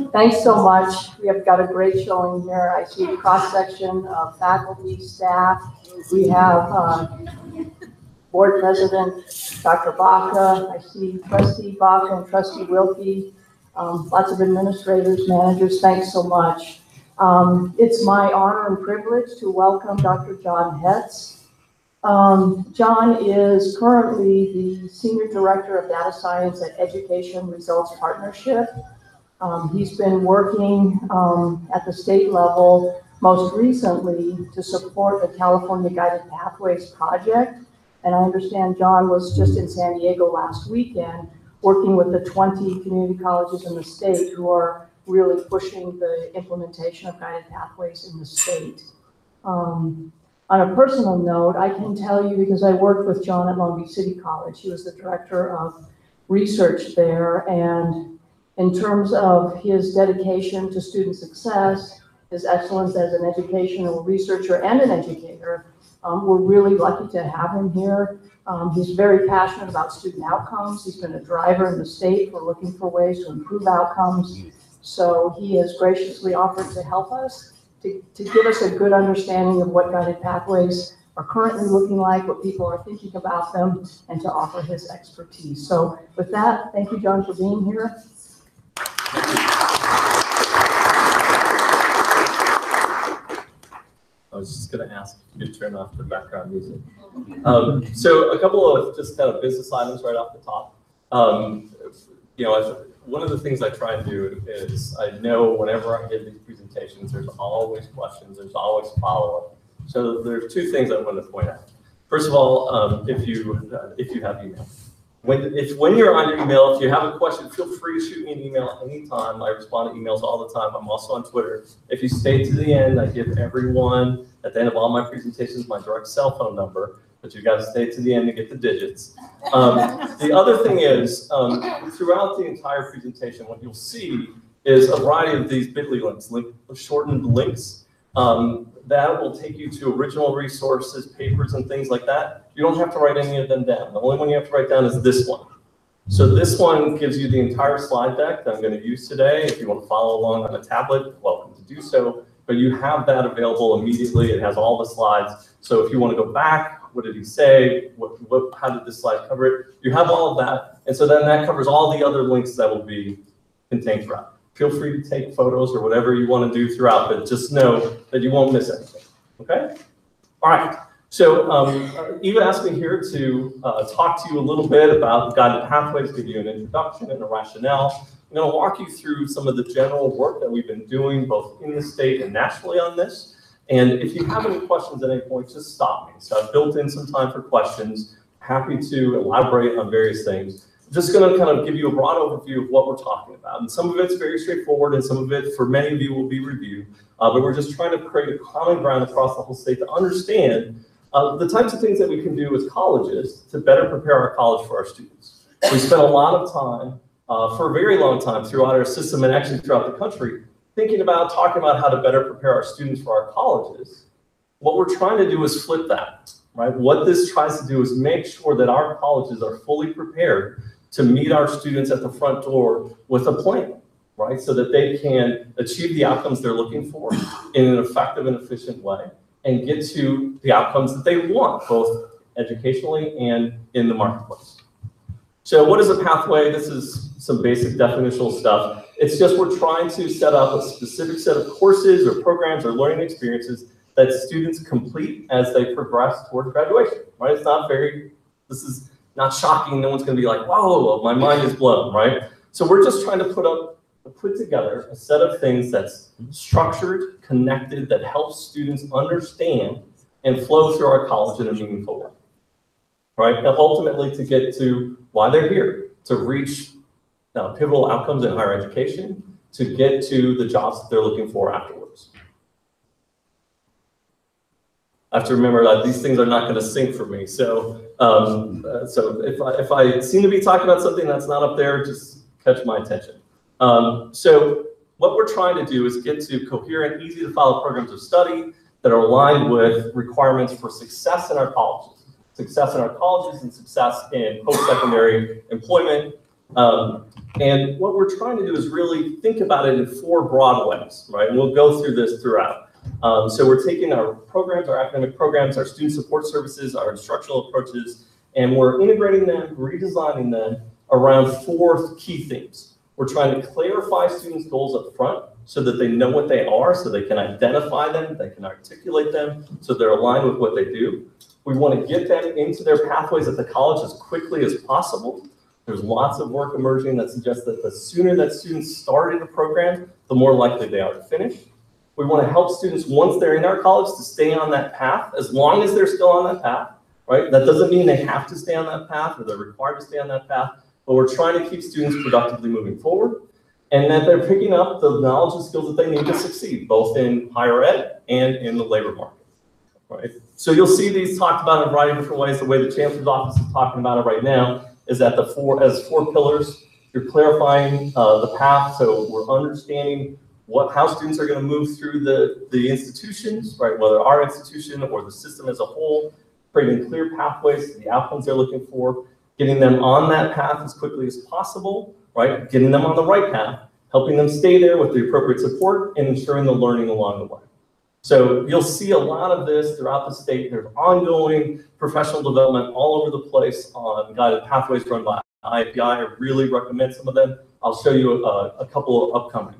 Thanks so much. We have got a great showing here. I see a cross-section of faculty, staff. We have Board President Dr. Baca. I see Trustee Baca and Trustee Wilkie. Lots of administrators, managers. Thanks so much. It's my honor and privilege to welcome Dr. John Hetz. John is currently the Senior Director of Data Science at Education Results Partnership. He's been working at the state level most recently to support the California Guided Pathways project. And I understand John was just in San Diego last weekend working with the 20 community colleges in the state who are really pushing the implementation of guided pathways in the state. On a personal note, I can tell you, because I worked with John at Long Beach City College, he was the director of research there, and in terms of his dedication to student success, his excellence as an educational researcher and an educator, we're really lucky to have him here. He's very passionate about student outcomes. He's been a driver in the state for looking for ways to improve outcomes. So he has graciously offered to help us, to give us a good understanding of what guided pathways are currently looking like, what people are thinking about them, and to offer his expertise. So with that, thank you, John, for being here. I was just going to ask if you could turn off the background music. So a couple of just kind of business items right off the top. You know, one of the things I try and do is I know whenever I give these presentations, there's always questions, there's always follow-up. So there's two things I want to point out. First of all, if you have email. When you're on your email, if you have a question, feel free to shoot me an email anytime. I respond to emails all the time. I'm also on Twitter. If you stay to the end, I give everyone at the end of all my presentations my direct cell phone number, but you've got to stay to the end to get the digits. The other thing is, throughout the entire presentation, what you'll see is a variety of these bit.ly links, shortened links. That will take you to original resources, papers, and things like that. You don't have to write any of them down. The only one you have to write down is this one. So this one gives you the entire slide deck that I'm going to use today. If you want to follow along on a tablet, welcome to do so. But you have that available immediately. It has all the slides. So if you want to go back, what did he say? How did this slide cover it? You have all of that. And so then that covers all the other links that will be contained throughout. Feel free to take photos or whatever you want to do throughout, but just know that you won't miss anything, okay? All right, so Eva asked me here to talk to you a little bit about guided pathways, give you an introduction and a rationale. I'm going to walk you through some of the general work that we've been doing both in the state and nationally on this. And if you have any questions at any point, just stop me. So I've built in some time for questions, happy to elaborate on various things. Just going to kind of give you a broad overview of what we're talking about. And some of it's very straightforward, and some of it, for many of you, will be review. But we're just trying to create a common ground across the whole state to understand the types of things that we can do as colleges to better prepare our college for our students. We spent a lot of time, for a very long time, throughout our system and actually throughout the country, thinking about, talking about how to better prepare our students for our colleges. What we're trying to do is flip that, right? What this tries to do is make sure that our colleges are fully prepared to meet our students at the front door with a plan, right? So that they can achieve the outcomes they're looking for in an effective and efficient way and get to the outcomes that they want, both educationally and in the marketplace. So what is a pathway? This is some basic definitional stuff. It's just we're trying to set up a specific set of courses or programs or learning experiences that students complete as they progress toward graduation, right? It's not very, this is not shocking. No one's going to be like, whoa, my mind is blown, right? So we're just trying to put together a set of things that's structured, connected, that helps students understand and flow through our college in a meaningful way, right? And ultimately to get to why they're here, to reach pivotal outcomes in higher education, to get to the jobs that they're looking for afterwards. I have to remember that these things are not going to sync for me. So, so if I seem to be talking about something that's not up there, just catch my attention. So what we're trying to do is get to coherent, easy to follow programs of study that are aligned with requirements for success in our colleges. Success in our colleges and success in post-secondary employment, And what we're trying to do is really think about it in 4 broad ways, right? And we'll go through this throughout. So we're taking our programs, our academic programs, our student support services, our instructional approaches, and we're integrating them, redesigning them around 4 key themes. We're trying to clarify students' goals up front so that they know what they are, so they can identify them, they can articulate them, so they're aligned with what they do. We want to get them into their pathways at the college as quickly as possible. There's lots of work emerging that suggests that the sooner that students start in a program, the more likely they are to finish. We want to help students, once they're in our college, to stay on that path, as long as they're still on that path, right? That doesn't mean they have to stay on that path or they're required to stay on that path, but we're trying to keep students productively moving forward, and that they're picking up the knowledge and skills that they need to succeed, both in higher ed and in the labor market, right? So you'll see these talked about in a variety of different ways. The way the Chancellor's Office is talking about it right now is that as 4 pillars. You're clarifying the path, so we're understanding how students are going to move through the institutions, right? Whether our institution or the system as a whole, creating clear pathways to the outcomes they're looking for, getting them on that path as quickly as possible, right? Getting them on the right path, helping them stay there with the appropriate support, and ensuring the learning along the way. So you'll see a lot of this throughout the state. There's ongoing professional development all over the place on guided pathways run by IAPI. I really recommend some of them. I'll show you a couple of upcoming.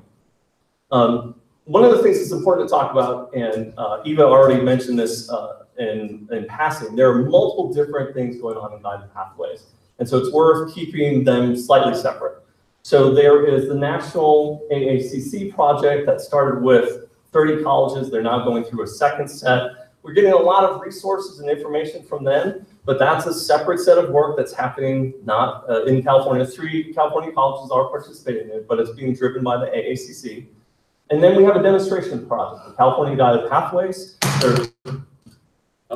One of the things that's important to talk about, and Eva already mentioned this in passing, there are multiple different things going on in guided pathways. And so it's worth keeping them slightly separate. So there is the National AACC project that started with 30 colleges. They're now going through a second set. We're getting a lot of resources and information from them, but that's a separate set of work that's happening not in California. 3 California colleges are participating in it, but it's being driven by the AACC. And then we have a demonstration project, the California Guided Pathways.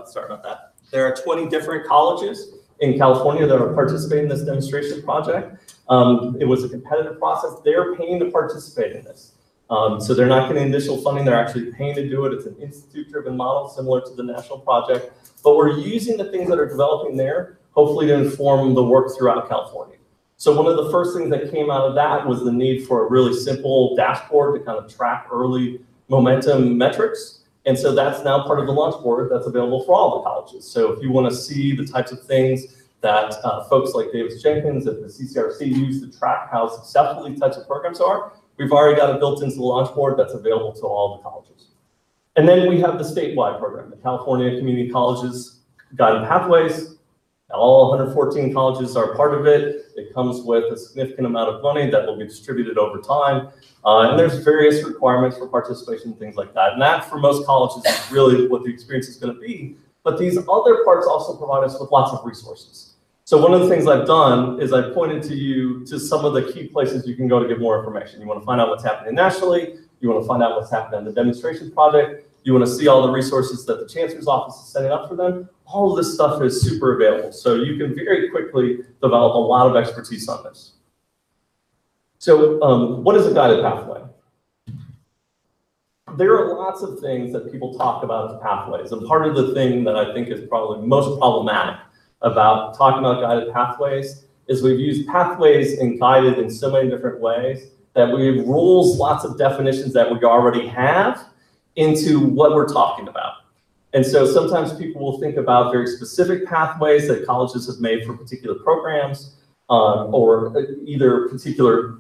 Sorry about that. There are 20 different colleges in California that are participating in this demonstration project. It was a competitive process. They're paying to participate in this. So they're not getting initial funding, they're actually paying to do it. It's an institute-driven model similar to the national project, but we're using the things that are developing there, hopefully to inform the work throughout California. So one of the first things that came out of that was the need for a really simple dashboard to kind of track early momentum metrics. And so that's now part of the launch board that's available for all the colleges. So if you want to see the types of things that folks like Davis Jenkins at the CCRC use to track how successful these types of programs are, we've already got it built into the launch board that's available to all the colleges. And then we have the statewide program, the California Community Colleges Guided Pathways. All 114 colleges are part of it. It comes with a significant amount of money that will be distributed over time. And there's various requirements for participation, things like that. And that, for most colleges, is really what the experience is going to be. But these other parts also provide us with lots of resources. So one of the things I've done is I've pointed to you to some of the key places you can go to get more information. You want to find out what's happening nationally. You want to find out what's happening in the demonstration project. You want to see all the resources that the Chancellor's Office is setting up for them. All of this stuff is super available. So you can very quickly develop a lot of expertise on this. So what is a guided pathway? There are lots of things that people talk about as pathways. And part of the thing that I think is probably most problematic about talking about guided pathways is we've used pathways and guided in so many different ways that we've rules lots of definitions that we already have into what we're talking about. And so sometimes people will think about very specific pathways that colleges have made for particular programs or either particular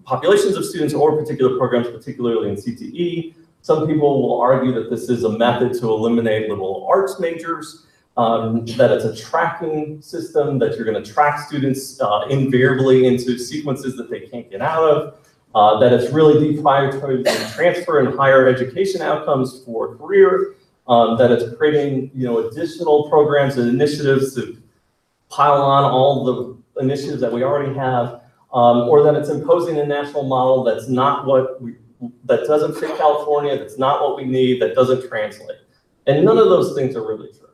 populations of students or particular programs, particularly in CTE. Some people will argue that this is a method to eliminate liberal arts majors, that it's a tracking system, that you're going to track students invariably into sequences that they can't get out of, that it's really deprioritizing transfer and higher education outcomes for career, that it's creating additional programs and initiatives to pile on all the initiatives that we already have, or that it's imposing a national model that's not that doesn't fit California, that's not what we need, that doesn't translate. And none of those things are really true.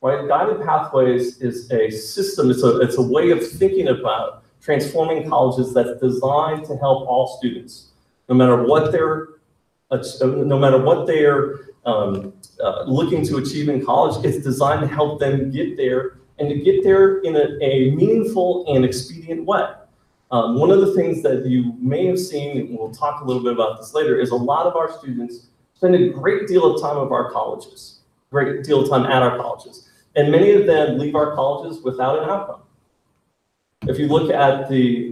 Right? Guided Pathways is a system, it's a way of thinking about transforming colleges that's designed to help all students, no matter what they're looking to achieve in college. It's designed to help them get there and to get there in a meaningful and expedient way. One of the things that you may have seen, and we'll talk a little bit about this later, is a lot of our students spend a great deal of time at our colleges, and many of them leave our colleges without an outcome. If you look at the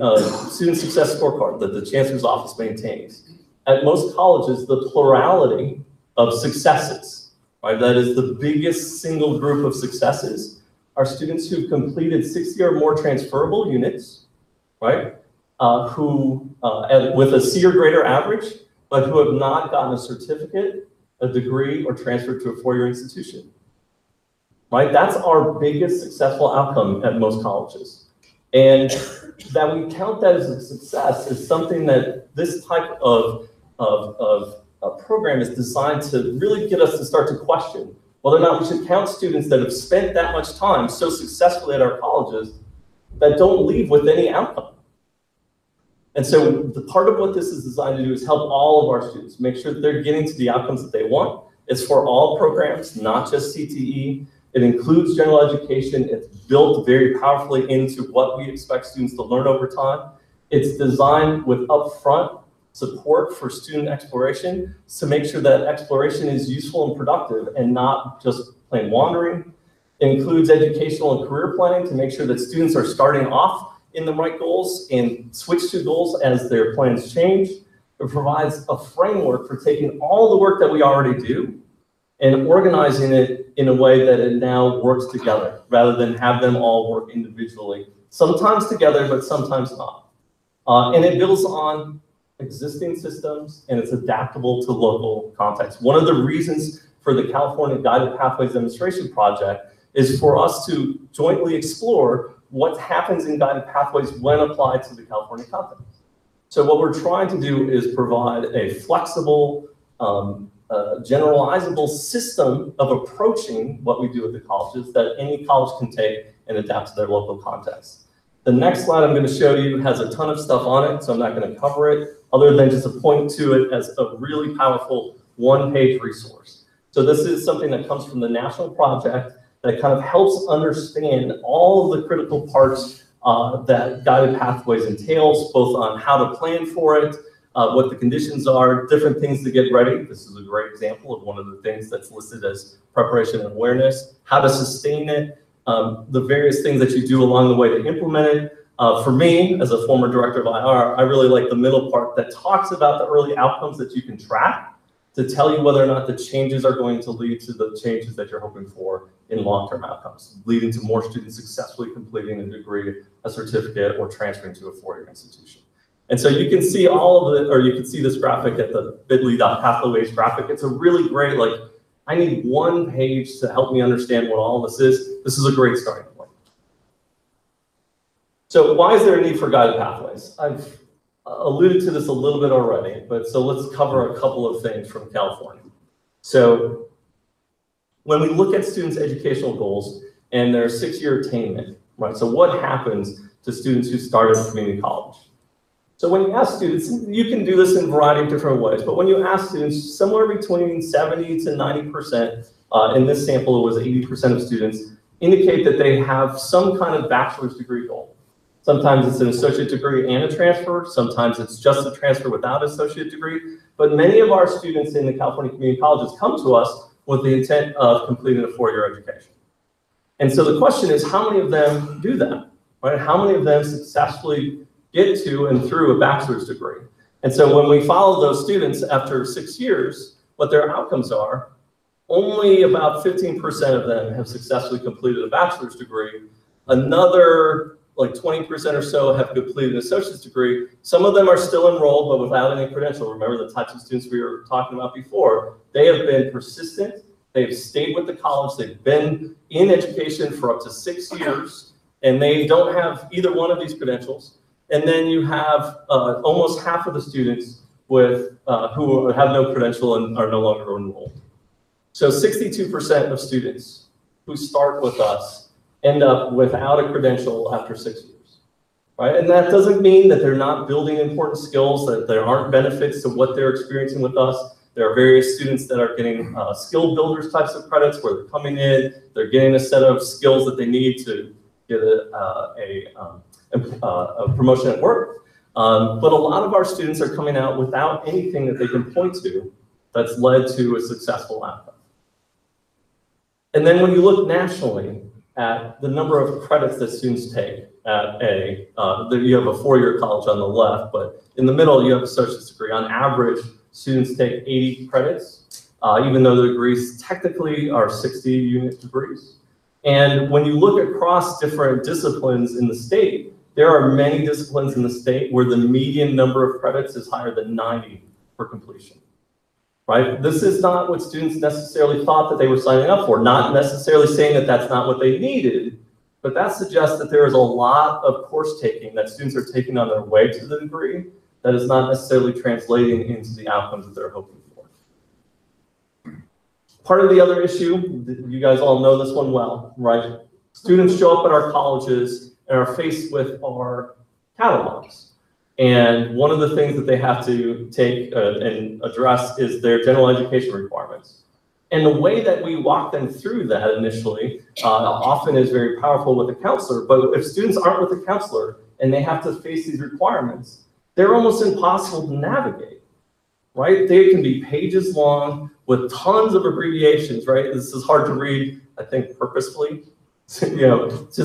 student success scorecard that the Chancellor's Office maintains, at most colleges, the plurality of successes, right, that is the biggest single group of successes, are students who've completed 60 or more transferable units, right, with a C or greater average, but who have not gotten a certificate, a degree, or transferred to a four-year institution, right? That's our biggest successful outcome at most colleges. And that we count that as a success is something that this type of program is designed to really get us to start to question whether or not we should count students that have spent that much time so successfully at our colleges that don't leave with any outcome. And so the part of what this is designed to do is help all of our students make sure that they're getting to the outcomes that they want. It's for all programs, not just CTE. It includes general education. It's built very powerfully into what we expect students to learn over time. It's designed with upfront support for student exploration to make sure that exploration is useful and productive and not just plain wandering. It includes educational and career planning to make sure that students are starting off in the right goals and switch to goals as their plans change. It provides a framework for taking all the work that we already do and organizing it in a way that it now works together rather than have them all work individually, sometimes together, but sometimes not. And it builds on existing systems and it's adaptable to local context. One of the reasons for the California Guided Pathways Demonstration Project is for us to jointly explore what happens in guided pathways when applied to the California context. So what we're trying to do is provide a flexible, generalizable system of approaching what we do at the colleges that any college can take and adapt to their local context. The next slide I'm going to show you has a ton of stuff on it, so I'm not going to cover it other than just to point to it as a really powerful one-page resource. So this is something that comes from the national project that kind of helps understand all of the critical parts that guided pathways entails, both on how to plan for it, what the conditions are, different things to get ready. This is a great example of one of the things that's listed as preparation and awareness, how to sustain it, the various things that you do along the way to implement it. For me, as a former director of IR, I really like the middle part that talks about the early outcomes that you can track to tell you whether or not the changes are going to lead to the changes that you're hoping for in long-term outcomes, leading to more students successfully completing a degree, a certificate, or transferring to a four-year institution. And so you can see all of it, or you can see this graphic at the bit.ly.pathways graphic. It's a really great, like, I need one page to help me understand what all this is. This is a great starting point. So why is there a need for guided pathways? I've alluded to this a little bit already, but so let's cover a couple of things from California. So when we look at students' educational goals and their 6-year attainment, right? So what happens to students who start at community college? So when you ask students, you can do this in a variety of different ways, but when you ask students, somewhere between 70 to 90%, in this sample it was 80% of students, indicate that they have some kind of bachelor's degree goal. Sometimes it's an associate degree and a transfer. Sometimes it's just a transfer without an associate degree. But many of our students in the California community colleges come to us with the intent of completing a four-year education. And so the question is, how many of them do that? Right? How many of them successfully get to and through a bachelor's degree? And so when we follow those students after 6 years, what their outcomes are, only about 15% of them have successfully completed a bachelor's degree. Another like 20% or so have completed an associate's degree. Some of them are still enrolled, but without any credential. Remember the types of students we were talking about before. They have been persistent. They've stayed with the college. They've been in education for up to 6 years, and they don't have either one of these credentials. And then you have almost half of the students with who have no credential and are no longer enrolled. So 62% of students who start with us end up without a credential after 6 years, right? And that doesn't mean that they're not building important skills, that there aren't benefits to what they're experiencing with us. There are various students that are getting skill builders types of credits where they're coming in, they're getting a set of skills that they need to get a promotion at work. But a lot of our students are coming out without anything that they can point to that's led to a successful outcome. And then when you look nationally at the number of credits that students take at you have a four-year college on the left, but in the middle you have associate's degree. On average, students take 80 credits, even though the degrees technically are 60-unit degrees. And when you look across different disciplines in the state, there are many disciplines in the state where the median number of credits is higher than 90 for completion, right? This is not what students necessarily thought that they were signing up for, not necessarily saying that that's not what they needed, but that suggests that there is a lot of course taking that students are taking on their way to the degree that is not necessarily translating into the outcomes that they're hoping for. Part of the other issue, you guys all know this one well, right? Students show up at our colleges and are faced with our catalogs. And one of the things that they have to take and address is their general education requirements. And the way that we walk them through that initially often is very powerful with a counselor, but if students aren't with a counselor and they have to face these requirements, they're almost impossible to navigate, right? They can be pages long with tons of abbreviations, right? This is hard to read, I think, purposefully, just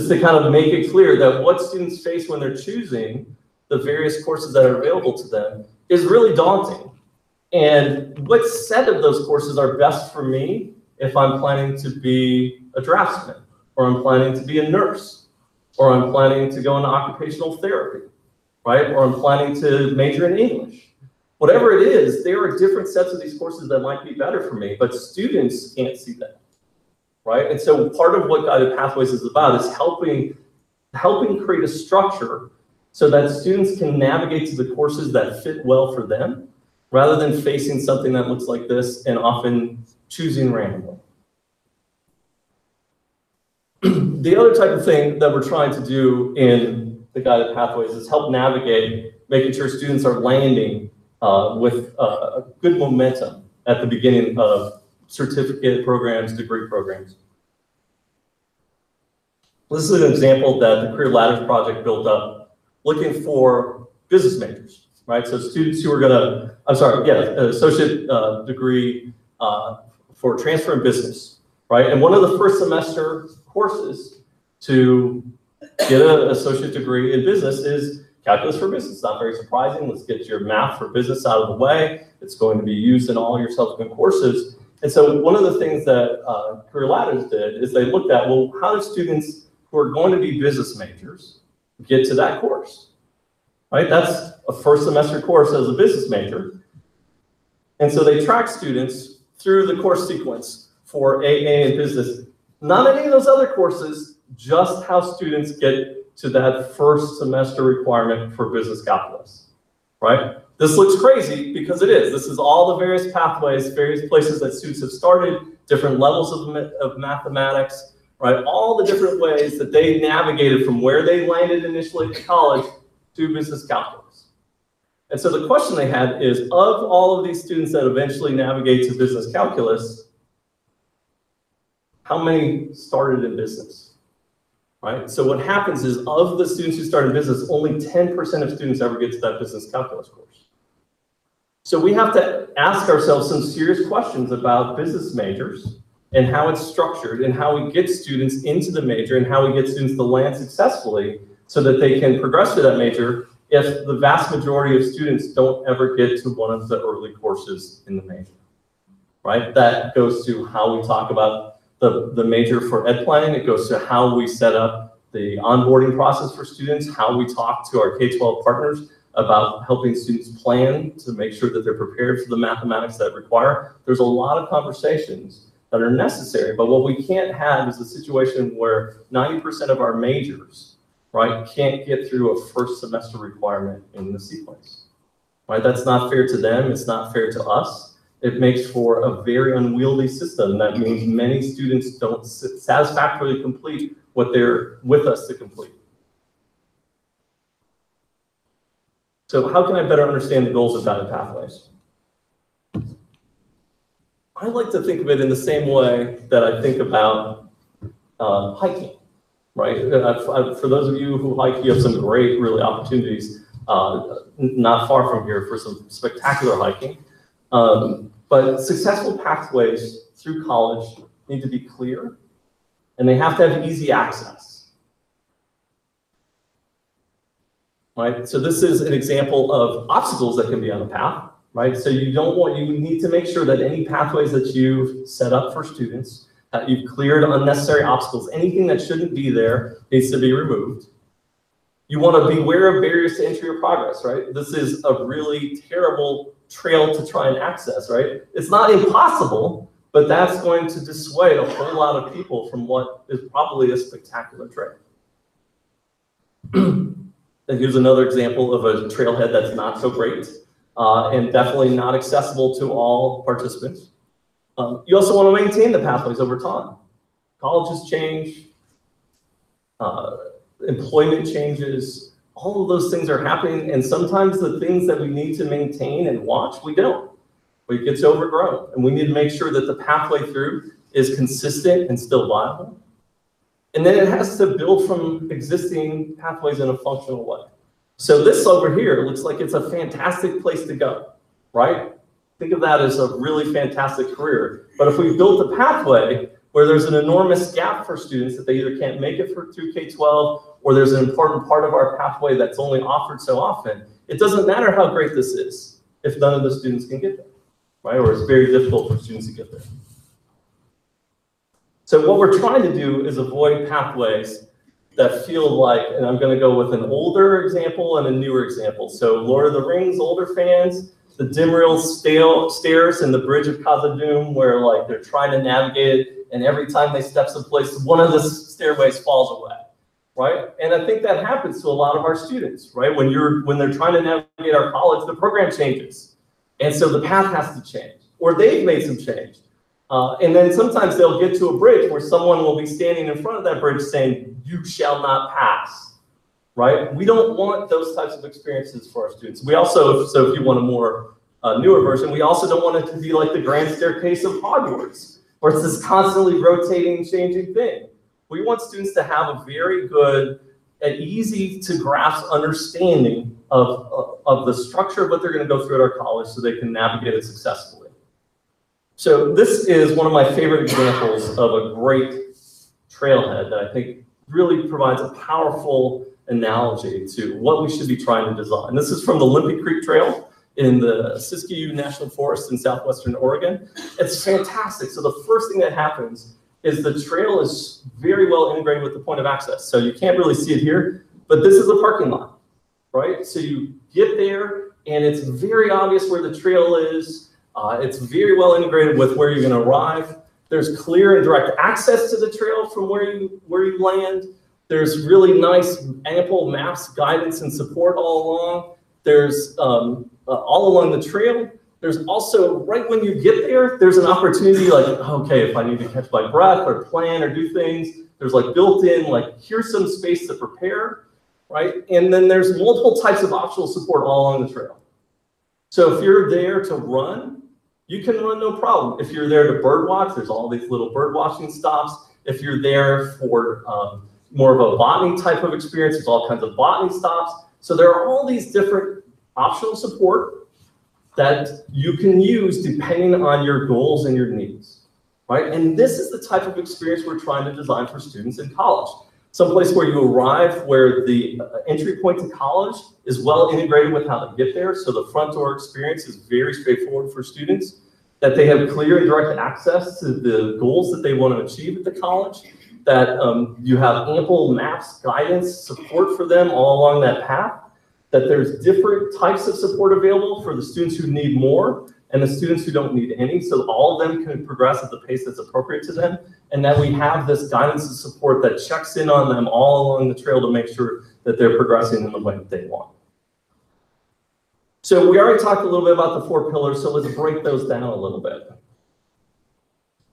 to kind of make it clear that what students face when they're choosing the various courses that are available to them is really daunting. And what set of those courses are best for me if I'm planning to be a draftsman, or I'm planning to be a nurse, or I'm planning to go into occupational therapy, right? Or I'm planning to major in English. Whatever it is, there are different sets of these courses that might be better for me, but students can't see that, right? And so part of what Guided Pathways is about is helping create a structure so that students can navigate to the courses that fit well for them, rather than facing something that looks like this and often choosing randomly. The other type of thing that we're trying to do in the Guided Pathways is help navigate making sure students are landing with a good momentum at the beginning of certificate programs, degree programs. This is an example that the Career Ladders Project built up looking for business majors. Right, so students who are gonna, associate degree for transfer in business, right? And one of the first semester courses to get an associate degree in business is calculus for business. Not very surprising. Let's get your math for business out of the way. It's going to be used in all your subsequent courses. And so one of the things that Career Ladders did is they looked at, well, how do students who are going to be business majors get to that course? Right, that's a first semester course as a business major. And so they track students through the course sequence for AA and business. Not any of those other courses, just how students get to that first semester requirement for business calculus, right? This looks crazy because it is. This is all the various pathways, various places that students have started, different levels of mathematics, right? All the different ways that they navigated from where they landed initially at college to business calculus. And so the question they had is, of all of these students that eventually navigate to business calculus, how many started in business, right? So what happens is, of the students who start in business, only 10% of students ever get to that business calculus course. So we have to ask ourselves some serious questions about business majors and how it's structured and how we get students into the major and how we get students to land successfully so that they can progress to that major if the vast majority of students don't ever get to one of the early courses in the major, right? That goes to how we talk about the major for ed planning. It goes to how we set up the onboarding process for students, how we talk to our K-12 partners about helping students plan to make sure that they're prepared for the mathematics that require. There's a lot of conversations that are necessary, but what we can't have is a situation where 90% of our majors, right, can't get through a first semester requirement in the sequence, right? That's not fair to them, it's not fair to us. It makes for a very unwieldy system. That means many students don't satisfactorily complete what they're with us to complete. So how can I better understand the goals of Guided Pathways? I like to think of it in the same way that I think about hiking, right? For those of you who hike, you have some great, really, opportunities not far from here for some spectacular hiking. But successful pathways through college need to be clear, and they have to have easy access. Right? So this is an example of obstacles that can be on a path, right? So you need to make sure that any pathways that you've set up for students, that you've cleared unnecessary obstacles, anything that shouldn't be there needs to be removed. You want to be aware of barriers to entry or progress, right? This is a really terrible trail to try and access, right? It's not impossible, but that's going to dissuade a whole lot of people from what is probably a spectacular trail. And here's another example of a trailhead that's not so great, and definitely not accessible to all participants. You also want to maintain the pathways over time. Colleges change, employment changes, all of those things are happening, and sometimes the things that we need to maintain and watch, we don't. It gets overgrown, and we need to make sure that the pathway through is consistent and still viable. And then it has to build from existing pathways in a functional way. So this over here looks like it's a fantastic place to go, right? Think of that as a really fantastic career. But if we built a pathway where there's an enormous gap for students that they either can't make it through K-12, or there's an important part of our pathway that's only offered so often, it doesn't matter how great this is if none of the students can get there, right? Or it's very difficult for students to get there. So what we're trying to do is avoid pathways that feel like, and I'm going to go with an older example and a newer example. So Lord of the Rings, older fans, the Dimrill stairs and the Bridge of Khazad-dûm, where like they're trying to navigate it, and every time they step someplace, one of the stairways falls away, right? And I think that happens to a lot of our students, right? When they're trying to navigate our college, the program changes, and so the path has to change, or they've made some change. And then sometimes they'll get to a bridge where someone will be standing in front of that bridge saying, "You shall not pass," right? We don't want those types of experiences for our students. We also, so if you want a more newer version, we also don't want it to be like the grand staircase of Hogwarts, where it's this constantly rotating, changing thing. We want students to have a very good and easy to grasp understanding of the structure of what they're going to go through at our college so they can navigate it successfully. So this is one of my favorite examples of a great trailhead that I think really provides a powerful analogy to what we should be trying to design. This is from the Limpy Creek Trail in the Siskiyou National Forest in southwestern Oregon. It's fantastic. So the first thing that happens is the trail is very well integrated with the point of access. So you can't really see it here, but this is the parking lot, right? So you get there and it's very obvious where the trail is. It's very well integrated with where you're going to arrive. There's clear and direct access to the trail from where you land. There's really nice, ample maps, guidance, and support all along. There's all along the trail. There's also, right when you get there, there's an opportunity like, okay, if I need to catch my breath or plan or do things, there's like built in, like, here's some space to prepare, right? And then there's multiple types of optional support all along the trail. So if you're there to run, you can run no problem. If you're there to bird watch, there's all these little bird watching stops. If you're there for more of a botany type of experience, there's all kinds of botany stops. So there are all these different optional support that you can use depending on your goals and your needs, right? And this is the type of experience we're trying to design for students in college. Someplace where you arrive, where the entry point to college is well integrated with how to get there. So the front door experience is very straightforward for students, that they have clear and direct access to the goals that they want to achieve at the college, that you have ample maps, guidance, support for them all along that path, that there's different types of support available for the students who need more and the students who don't need any, so all of them can progress at the pace that's appropriate to them, and that we have this guidance and support that checks in on them all along the trail to make sure that they're progressing in the way that they want. So we already talked a little bit about the 4 pillars, so let's break those down a little bit.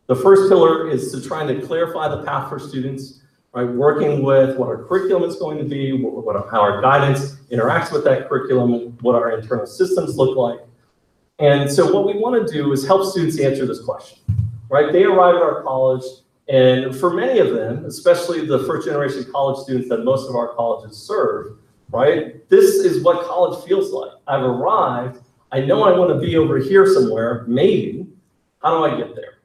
The first pillar is to trying to clarify the path for students, right? Working with what our curriculum is going to be, how our guidance interacts with that curriculum, what our internal systems look like. And so what we want to do is help students answer this question, right? They arrive at our college, and for many of them, especially the first generation college students that most of our colleges serve, right? This is what college feels like. I've arrived, I know I want to be over here somewhere, maybe. How do I get there?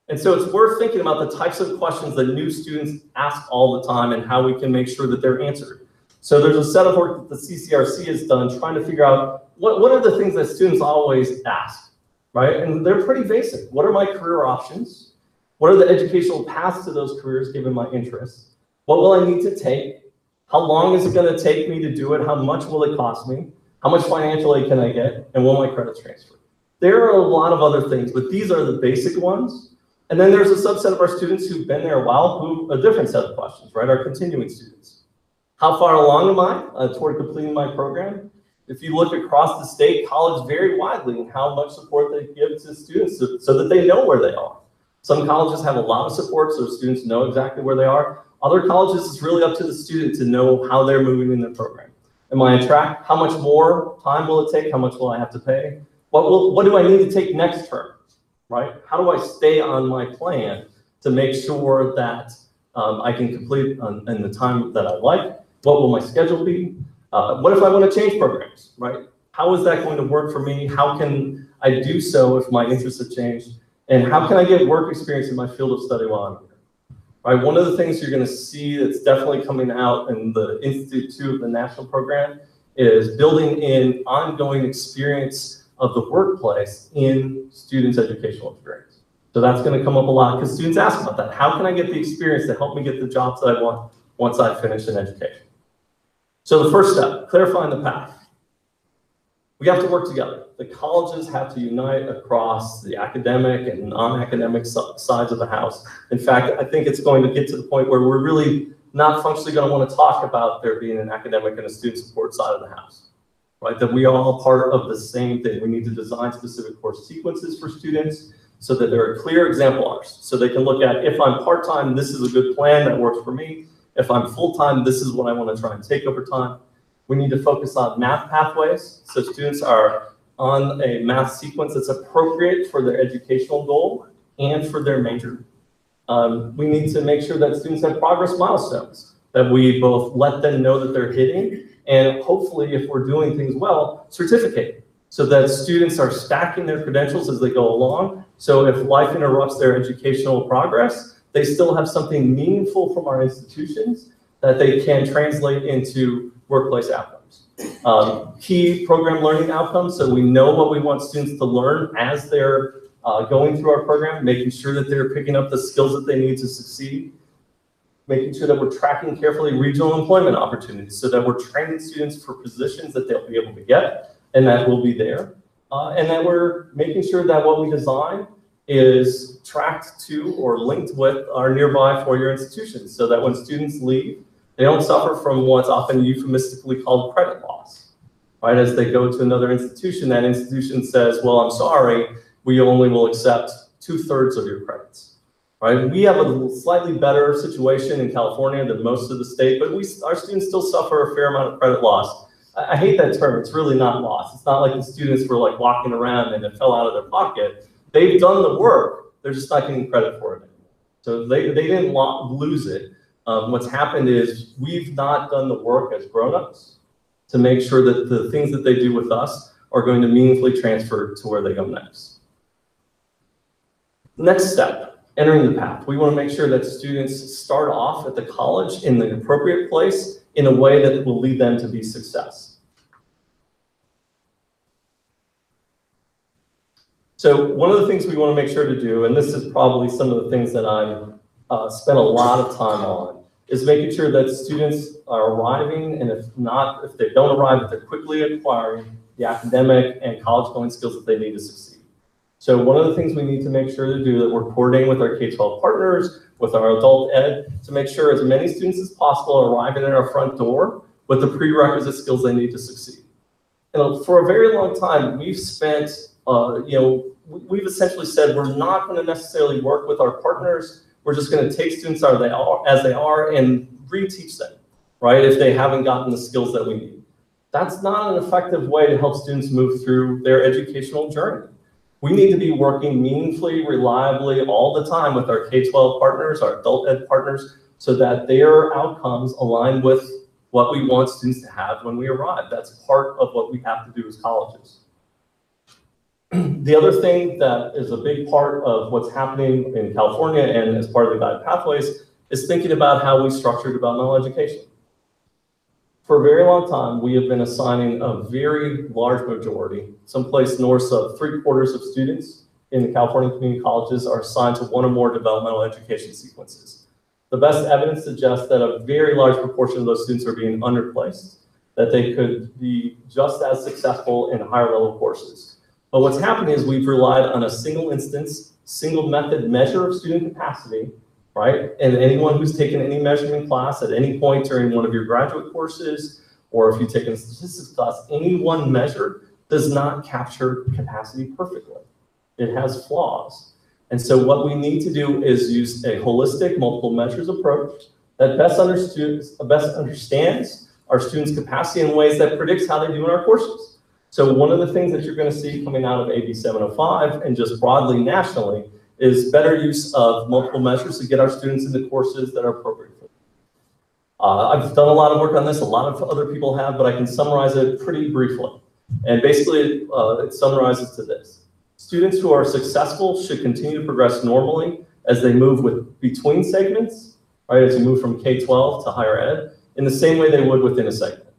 And so it's worth thinking about the types of questions that new students ask all the time and how we can make sure that they're answered. So there's a set of work that the CCRC has done trying to figure out what are the things that students always ask, right? And they're pretty basic. What are my career options? What are the educational paths to those careers given my interests? What will I need to take? How long is it going to take me to do it? How much will it cost me? How much financial aid can I get? And will my credits transfer? There are a lot of other things, but these are the basic ones. And then there's a subset of our students who've been there a while who a different set of questions, right? Our continuing students. How far along am I toward completing my program? If you look across the state, college vary widely in how much support they give to students so that they know where they are. Some colleges have a lot of support so students know exactly where they are. Other colleges, it's really up to the student to know how they're moving in their program. Am I on track? How much more time will it take? How much will I have to pay? What do I need to take next term, right? How do I stay on my plan to make sure that I can complete in the time that I like? What will my schedule be? What if I want to change programs, right? How is that going to work for me? How can I do so if my interests have changed? And how can I get work experience in my field of study while I'm here? Right, one of the things you're going to see that's definitely coming out in the Institute 2 of the national program is building in ongoing experience of the workplace in students' educational experience. So that's going to come up a lot because students ask about that. How can I get the experience to help me get the jobs that I want once I finish in education? So the first step, clarifying the path. We have to work together. The colleges have to unite across the academic and non-academic sides of the house. In fact, I think it's going to get to the point where we're really not functionally going to want to talk about there being an academic and a student support side of the house, right? That we are all part of the same thing. We need to design specific course sequences for students so that there are clear exemplars. So they can look at, if I'm part-time, this is a good plan that works for me. If I'm full-time, this is what I want to try and take over time. We need to focus on math pathways, so students are on a math sequence that's appropriate for their educational goal and for their major. We need to make sure that students have progress milestones, that we both let them know that they're hitting, and hopefully, if we're doing things well, certificate, so that students are stacking their credentials as they go along. So if life interrupts their educational progress, they still have something meaningful from our institutions that they can translate into workplace outcomes. Key program learning outcomes, so we know what we want students to learn as they're going through our program, making sure that they're picking up the skills that they need to succeed, making sure that we're tracking carefully regional employment opportunities so that we're training students for positions that they'll be able to get and that will be there, and that we're making sure that what we design is tracked to or linked with our nearby four-year institutions so that when students leave, they don't suffer from what's often euphemistically called credit loss, right? As they go to another institution, that institution says, well, I'm sorry, we only will accept 2/3 of your credits, right? We have a slightly better situation in California than most of the state, but our students still suffer a fair amount of credit loss. I hate that term, it's really not loss. It's not like the students were like walking around and it fell out of their pocket. They've done the work, they're just not getting credit for it anymore. So they didn't lose it. What's happened is we've not done the work as grown-ups to make sure that the things that they do with us are going to meaningfully transfer to where they go next. Next step, entering the path. We want to make sure that students start off at the college in the appropriate place in a way that will lead them to be success. So one of the things we want to make sure to do, and this is probably some of the things that I've spent a lot of time on, is making sure that students are arriving, and if they don't arrive, that they're quickly acquiring the academic and college-going skills that they need to succeed. So one of the things we need to make sure to do that we're coordinating with our K-12 partners, with our adult ed, to make sure as many students as possible are arriving at our front door with the prerequisite skills they need to succeed. And for a very long time, we've spent, we've essentially said we're not going to necessarily work with our partners. We're just going to take students as they are and reteach them, right, if they haven't gotten the skills that we need. That's not an effective way to help students move through their educational journey. We need to be working meaningfully, reliably all the time with our K-12 partners, our adult ed partners, so that their outcomes align with what we want students to have when we arrive. That's part of what we have to do as colleges. The other thing that is a big part of what's happening in California and as part of the Guided Pathways is thinking about how we structure developmental education. For a very long time, we have been assigning a very large majority, someplace north of 3/4 of students in the California community colleges are assigned to one or more developmental education sequences. The best evidence suggests that a very large proportion of those students are being underplaced, that they could be just as successful in higher level courses. But what's happening is we've relied on a single instance, single method measure of student capacity, right? And anyone who's taken any measurement class at any point during one of your graduate courses, or if you've taken a statistics class, any one measure does not capture capacity perfectly. It has flaws. And so what we need to do is use a holistic multiple measures approach that best understands our students' capacity in ways that predicts how they do in our courses. So one of the things that you're going to see coming out of AB 705 and just broadly nationally is better use of multiple measures to get our students into courses that are appropriate for them. I've done a lot of work on this, a lot of other people have, but I can summarize it pretty briefly. And basically, it summarizes to this. Students who are successful should continue to progress normally as they move between segments, right, as you move from K-12 to higher ed, in the same way they would within a segment.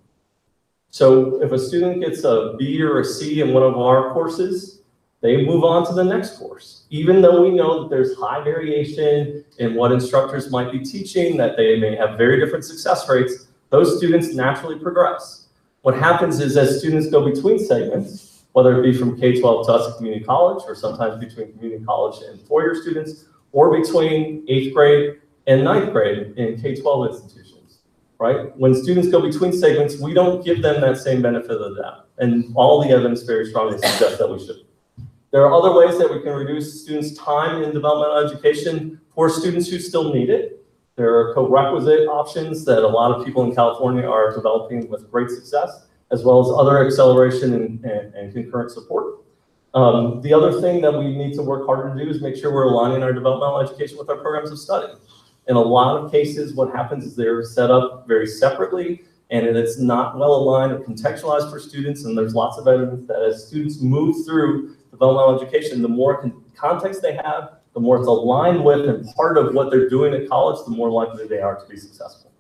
So if a student gets a B or a C in one of our courses, they move on to the next course. Even though we know that there's high variation in what instructors might be teaching, that they may have very different success rates, those students naturally progress. What happens is as students go between segments, whether it be from K-12 to us at community college, or sometimes between community college and four-year students, or between 8th grade and 9th grade in K-12 institutions, right? When students go between segments, we don't give them that same benefit of the doubt. And all the evidence very strongly suggests that we should. There are other ways that we can reduce students' time in developmental education for students who still need it. There are co-requisite options that a lot of people in California are developing with great success, as well as other acceleration and concurrent support. The other thing that we need to work harder to do is make sure we're aligning our developmental education with our programs of study. In a lot of cases, what happens is they're set up very separately, and it's not well aligned or contextualized for students, and there's lots of evidence that as students move through developmental education, the more context they have, the more it's aligned with and part of what they're doing at college, the more likely they are to be successful.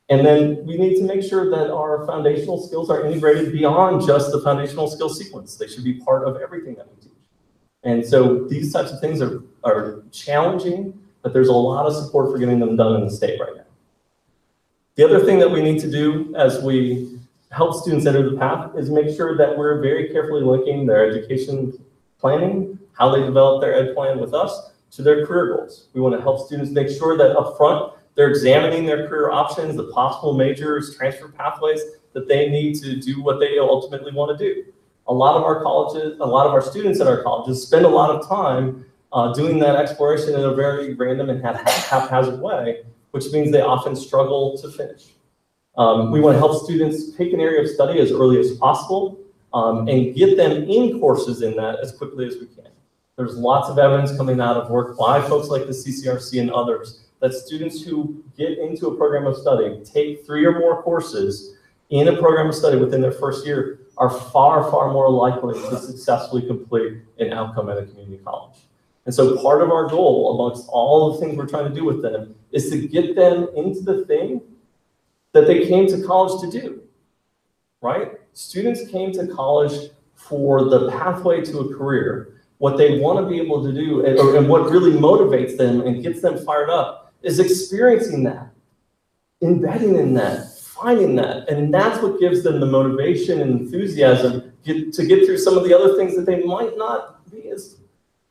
And then we need to make sure that our foundational skills are integrated beyond just the foundational skills sequence. They should be part of everything that we teach. And so these types of things are challenging, but there's a lot of support for getting them done in the state right now. The other thing that we need to do as we help students enter the path is make sure that we're very carefully linking their education planning, how they develop their ed plan with us, to their career goals. We want to help students make sure that up front, they're examining their career options, the possible majors, transfer pathways that they need to do what they ultimately want to do. A lot of our colleges, a lot of our students at our colleges spend a lot of time doing that exploration in a very random and haphazard way, which means they often struggle to finish. We want to help students pick an area of study as early as possible and get them in courses in that as quickly as we can. There's lots of evidence coming out of work by folks like the CCRC and others that students who get into a program of study, take 3 or more courses in a program of study within their first year, are far, far more likely to successfully complete an outcome at a community college. And so part of our goal amongst all the things we're trying to do with them is to get them into the thing that they came to college to do, right? Students came to college for the pathway to a career. What they want to be able to do and what really motivates them and gets them fired up is experiencing that, embedding in that, finding that. And that's what gives them the motivation and enthusiasm to get through some of the other things that they might not be as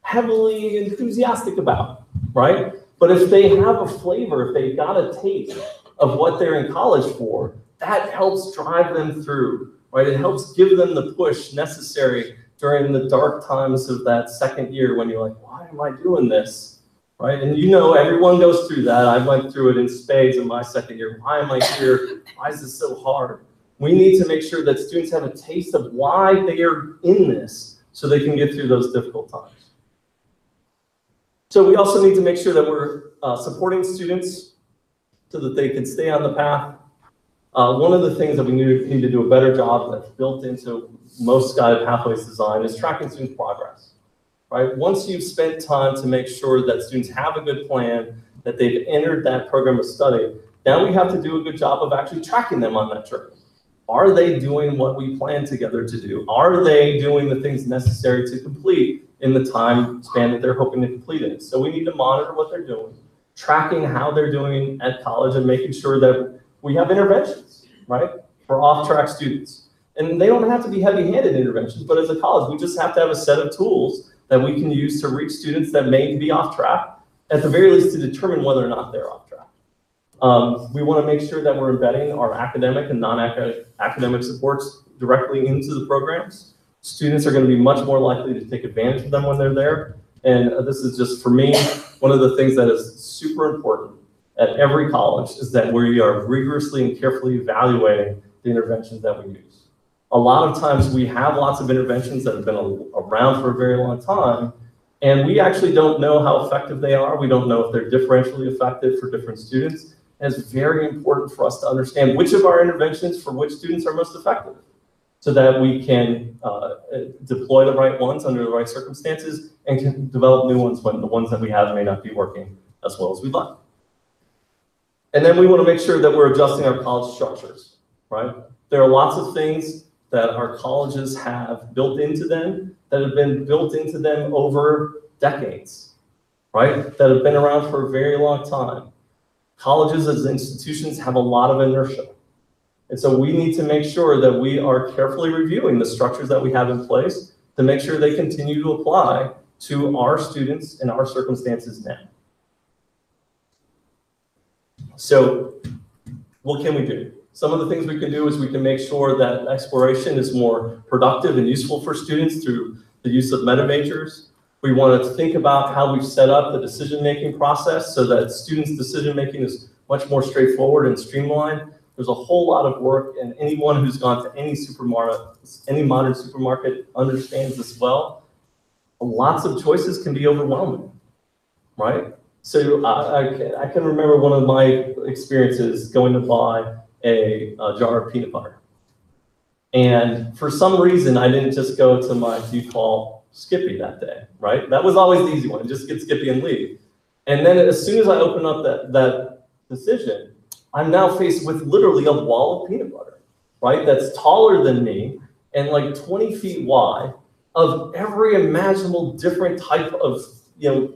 heavily enthusiastic about, right? But if they have a flavor, if they've got a taste of what they're in college for, that helps drive them through, right? It helps give them the push necessary during the dark times of that second year when you're like, why am I doing this? Right? And you know, everyone goes through that. I went through it in spades in my second year. Why am I here? Why is this so hard? We need to make sure that students have a taste of why they are in this so they can get through those difficult times. So we also need to make sure that we're supporting students so that they can stay on the path. One of the things that we need to do a better job that's built into most guided pathways design is tracking students' progress, right? Once you've spent time to make sure that students have a good plan, that they've entered that program of study, now we have to do a good job of actually tracking them on that journey. Are they doing what we planned together to do? Are they doing the things necessary to complete in the time span that they're hoping to complete it? So we need to monitor what they're doing, tracking how they're doing at college, and making sure that we have interventions, right, for off-track students. And they don't have to be heavy-handed interventions, but as a college, we just have to have a set of tools that we can use to reach students that may be off track, at the very least to determine whether or not they're off track. We want to make sure that we're embedding our academic and non-academic supports directly into the programs. Students are going to be much more likely to take advantage of them when they're there. And this is just, for me, one of the things that is super important at every college is that we are rigorously and carefully evaluating the interventions that we use. A lot of times we have lots of interventions that have been around for a very long time, and we actually don't know how effective they are. We don't know if they're differentially effective for different students. And it's very important for us to understand which of our interventions for which students are most effective, so that we can deploy the right ones under the right circumstances and can develop new ones when the ones that we have may not be working as well as we'd like. And then we want to make sure that we're adjusting our college structures, right? There are lots of things that our colleges have built into them that have been built into them over decades, right? That have been around for a very long time. Colleges as institutions have a lot of inertia. And so we need to make sure that we are carefully reviewing the structures that we have in place to make sure they continue to apply to our students and our circumstances now. So what can we do? Some of the things we can do is we can make sure that exploration is more productive and useful for students through the use of meta majors. We want to think about how we've set up the decision-making process so that students' decision-making is much more straightforward and streamlined. There's a whole lot of work, and anyone who's gone to any supermarket, any modern supermarket understands this well. Lots of choices can be overwhelming, right? So I can remember one of my experiences going to buy a jar of peanut butter. And for some reason, I didn't just go to my default Skippy that day, right? That was always the easy one, just get Skippy and leave. And then as soon as I open up that decision, I'm now faced with literally a wall of peanut butter, right? That's taller than me and like 20 feet wide of every imaginable different type of,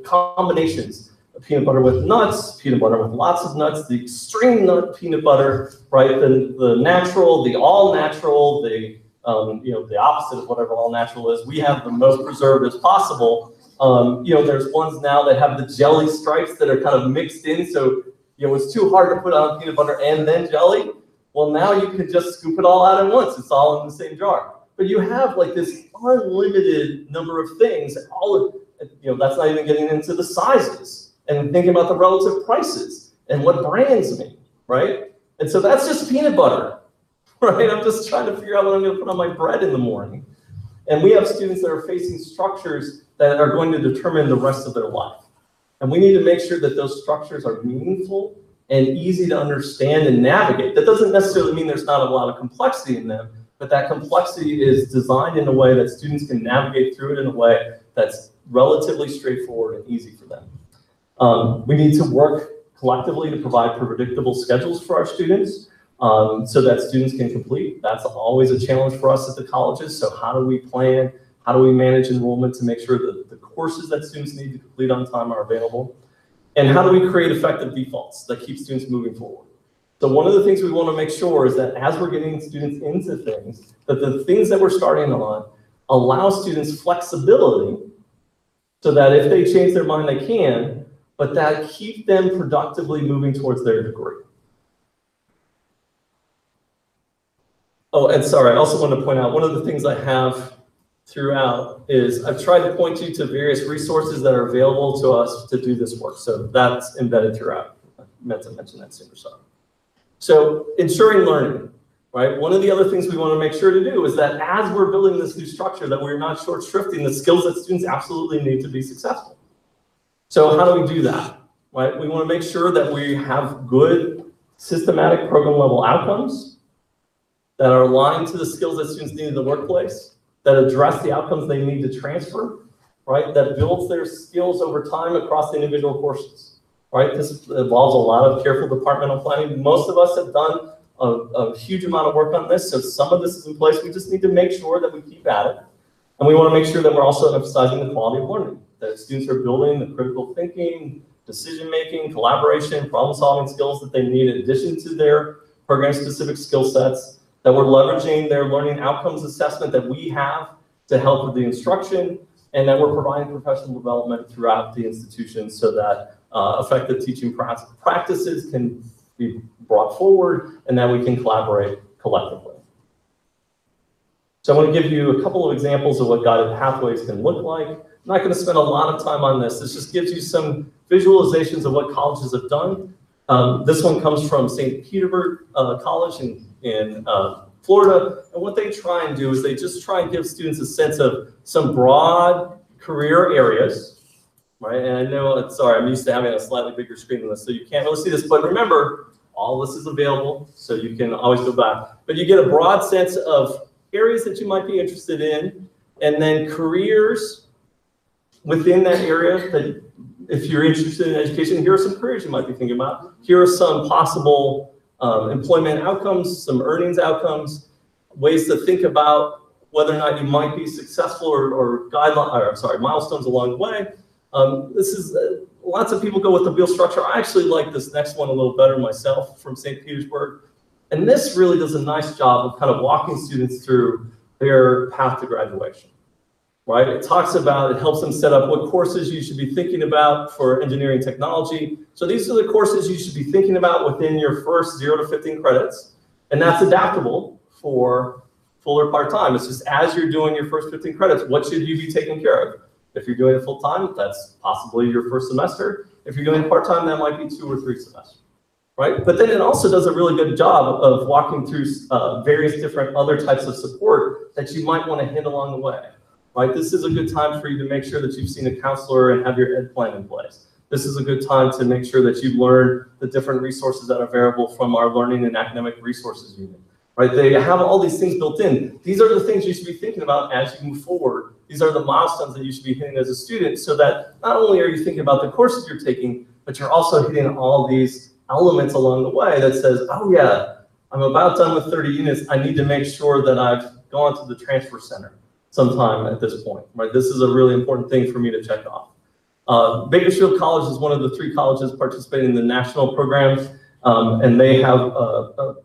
combinations. Peanut butter with nuts, peanut butter with lots of nuts, the extreme nut peanut butter, right? The natural, the all natural, the opposite of whatever all natural is. We have the most preservatives possible. There's ones now that have the jelly stripes that are kind of mixed in, so it's too hard to put on peanut butter and then jelly. Well, now you can just scoop it all out at once. It's all in the same jar. But you have like this unlimited number of things. That's not even getting into the sizes and thinking about the relative prices and what brands mean, right? And so that's just peanut butter, right? I'm just trying to figure out what I'm going to put on my bread in the morning. And we have students that are facing structures that are going to determine the rest of their life. And we need to make sure that those structures are meaningful and easy to understand and navigate. That doesn't necessarily mean there's not a lot of complexity in them, but that complexity is designed in a way that students can navigate through it in a way that's relatively straightforward and easy for them. We need to work collectively to provide predictable schedules for our students so that students can complete. That's always a challenge for us at the colleges. So how do we plan? How do we manage enrollment to make sure that the courses that students need to complete on time are available? And how do we create effective defaults that keep students moving forward? So one of the things we want to make sure is that as we're getting students into things, that the things that we're starting on allow students flexibility so that if they change their mind, they can, but that keep them productively moving towards their degree. Oh, and sorry, I also want to point out one of the things I have throughout is I've tried to point you to various resources that are available to us to do this work. So that's embedded throughout. I meant to mention that sooner, sorry. So ensuring learning. right? One of the other things we want to make sure to do is that as we're building this new structure, that we're not short shrifting the skills that students absolutely need to be successful. So how do we do that, right? We want to make sure that we have good systematic program level outcomes that are aligned to the skills that students need in the workplace, that address the outcomes they need to transfer, right? That builds their skills over time across the individual courses, right? This involves a lot of careful departmental planning. Most of us have done a huge amount of work on this, so some of this is in place. We just need to make sure that we keep at it. And we want to make sure that we're also emphasizing the quality of learning, that students are building the critical thinking, decision-making, collaboration, problem-solving skills that they need in addition to their program-specific skill sets, that we're leveraging their learning outcomes assessment that we have to help with the instruction, and that we're providing professional development throughout the institution so that effective teaching practices can be brought forward and that we can collaborate collectively. So I want to give you a couple of examples of what guided pathways can look like. I'm not going to spend a lot of time on this. This just gives you some visualizations of what colleges have done. This one comes from St. Petersburg College in Florida. And what they try and do is they just try and give students a sense of some broad career areas, right? And I know, sorry, I'm used to having a slightly bigger screen than this, so you can't really see this. But remember, all this is available, so you can always go back. But you get a broad sense of areas that you might be interested in, and then careers within that area that if you're interested in education, here are some careers you might be thinking about. Here are some possible employment outcomes, some earnings outcomes, ways to think about whether or not you might be successful or milestones along the way. This is, lots of people go with the wheel structure. I actually like this next one a little better myself from St. Petersburg. And this really does a nice job of kind of walking students through their path to graduation, right? It talks about, it helps them set up what courses you should be thinking about for engineering technology. So these are the courses you should be thinking about within your first 0 to 15 credits. And that's adaptable for full or part-time. It's just as you're doing your first 15 credits, what should you be taking care of? If you're doing it full-time, that's possibly your first semester. If you're doing part-time, that might be 2 or 3 semesters. Right? But then it also does a really good job of walking through various different other types of support that you might want to hit along the way. Right? This is a good time for you to make sure that you've seen a counselor and have your ed plan in place. This is a good time to make sure that you've learned the different resources that are available from our Learning and Academic Resources Unit. Right? They have all these things built in. These are the things you should be thinking about as you move forward. These are the milestones that you should be hitting as a student so that not only are you thinking about the courses you're taking, but you're also hitting all these elements along the way that says, oh yeah, I'm about done with 30 units. I need to make sure that I've gone to the transfer center sometime at this point, right? This is a really important thing for me to check off. Bakersfield College is one of the 3 colleges participating in the national program, and they have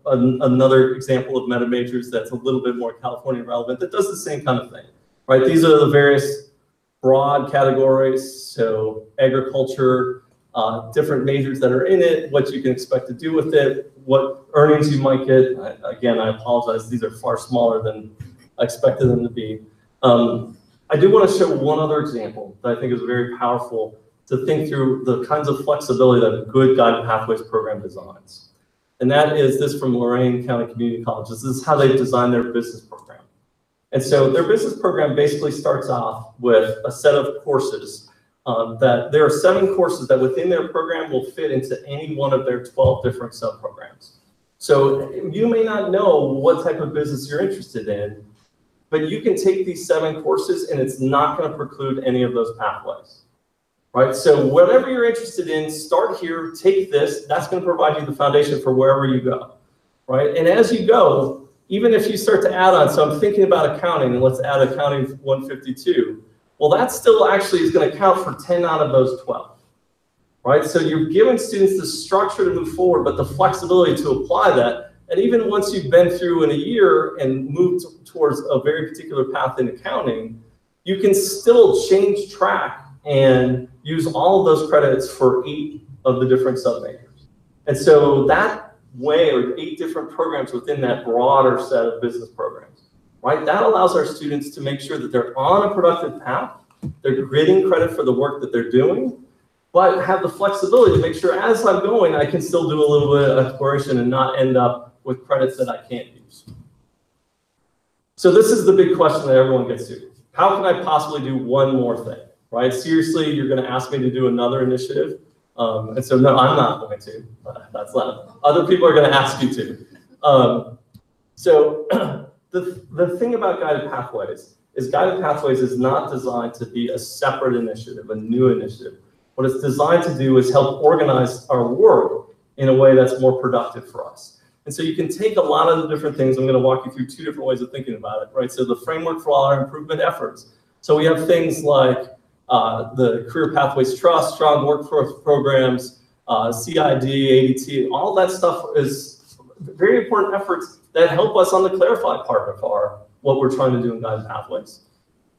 another example of meta majors that's a little bit more California relevant that does the same kind of thing, right? These are the various broad categories, so agriculture, different majors that are in it, what you can expect to do with it, what earnings you might get. Again, I apologize, these are far smaller than I expected them to be. I do want to show one other example that I think is very powerful to think through the kinds of flexibility that a good guided pathways program designs. And that is this from Lorain County Community College. This is how they've designed their business program. And so their business program basically starts off with a set of courses that there are 7 courses that within their program will fit into any one of their 12 different sub-programs. So you may not know what type of business you're interested in, but you can take these 7 courses and it's not going to preclude any of those pathways, right? So whatever you're interested in, start here, take this. That's going to provide you the foundation for wherever you go, right? And as you go, even if you start to add on, so I'm thinking about accounting, and let's add accounting 152. Well, that still actually is going to count for 10 out of those 12, right? So you're giving students the structure to move forward, but the flexibility to apply that. And even once you've been through in a year and moved towards a very particular path in accounting, you can still change track and use all of those credits for 8 of the different sub-majors. And so that way, or 8 different programs within that broader set of business programs. Right? That allows our students to make sure that they're on a productive path, they're getting credit for the work that they're doing, but have the flexibility to make sure as I'm going, I can still do a little bit of exploration and not end up with credits that I can't use. So this is the big question that everyone gets to. How can I possibly do one more thing, right? Seriously, you're going to ask me to do another initiative? And so no, I'm not going to. That's not. Other people are going to ask you to. So the thing about Guided Pathways is not designed to be a separate initiative, a new initiative. What it's designed to do is help organize our work in a way that's more productive for us. And so you can take a lot of the different things. I'm going to walk you through two different ways of thinking about it, right? So the framework for all our improvement efforts. So we have things like the Career Pathways Trust, strong workforce programs, CID, ADT, all that stuff is very important efforts that help us on the Clarify part of what we're trying to do in Guided Pathways.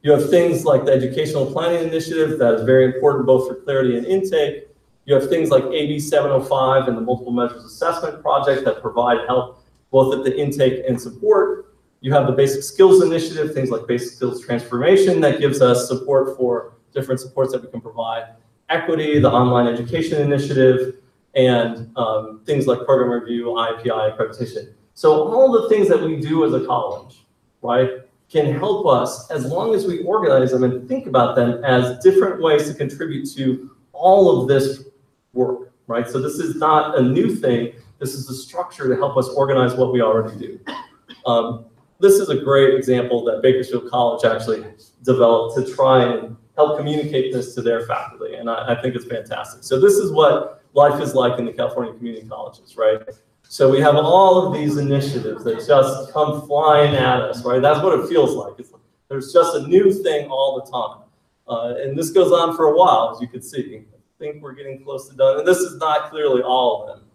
You have things like the Educational Planning Initiative that is very important both for clarity and intake. You have things like AB 705 and the Multiple Measures Assessment Project that provide help both at the intake and support. You have the Basic Skills Initiative, things like Basic Skills Transformation that gives us support for different supports that we can provide. Equity, the Online Education Initiative, and things like Program Review, IPI, Accreditation. So all the things that we do as a college, right, can help us as long as we organize them and think about them as different ways to contribute to all of this work, right? So this is not a new thing. This is a structure to help us organize what we already do. This is a great example that Bakersfield College actually developed to try and help communicate this to their faculty, and I think it's fantastic. So this is what life is like in the California community colleges, right? So we have all of these initiatives that just come flying at us, right? That's what it feels like. There's just a new thing all the time. And this goes on for a while, as you can see. I think we're getting close to done. And this is not clearly all of them.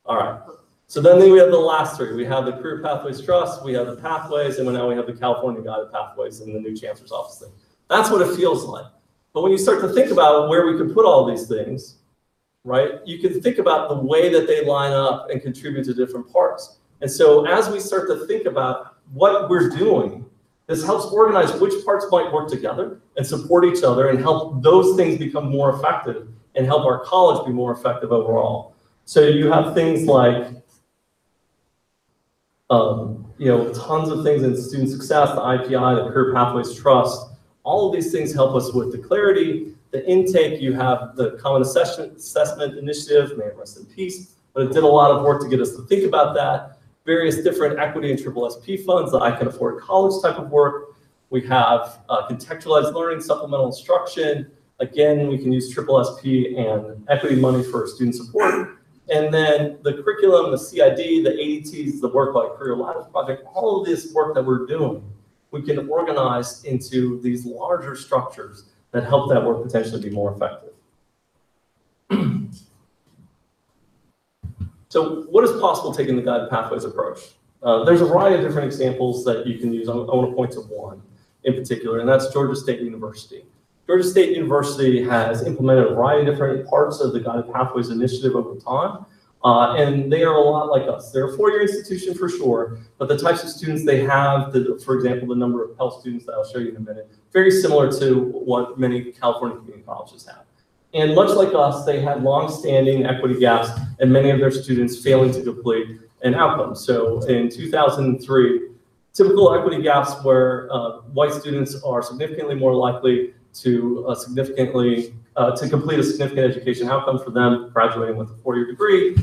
All right. So then we have the last three. We have the Career Pathways Trust, we have the Pathways, and now we have the California Guided Pathways and the new Chancellor's Office thing. That's what it feels like. But when you start to think about where we can put all these things, right, you can think about the way that they line up and contribute to different parts. And so as we start to think about what we're doing, this helps organize which parts might work together and support each other and help those things become more effective and help our college be more effective overall. So you have things like, tons of things in student success, the IPI, the Career Pathways Trust. All of these things help us with the clarity, the intake. You have the Common Assessment Initiative, may it rest in peace, but it did a lot of work to get us to think about that. Various different equity and triple SP funds, the I Can Afford College type of work. We have contextualized learning, supplemental instruction. Again, we can use triple SP and equity money for student support. And then the curriculum, the CID, the ADTs, the Work Like Career Ladders Project, all of this work that we're doing, we can organize into these larger structures that help that work potentially be more effective. So what is possible taking the Guided Pathways approach? There's a variety of different examples that you can use. I want to point to one in particular, and that's Georgia State University. Georgia State University has implemented a variety of different parts of the Guided Pathways initiative over time, and they are a lot like us. They're a four-year institution for sure, but the types of students they have, for example, the number of Pell students that I'll show you in a minute, very similar to what many California community colleges have. And much like us, they had long-standing equity gaps and many of their students failing to complete an outcome. So in 2003, typical equity gaps where white students are significantly more likely to complete a significant education outcome for them, graduating with a four-year degree.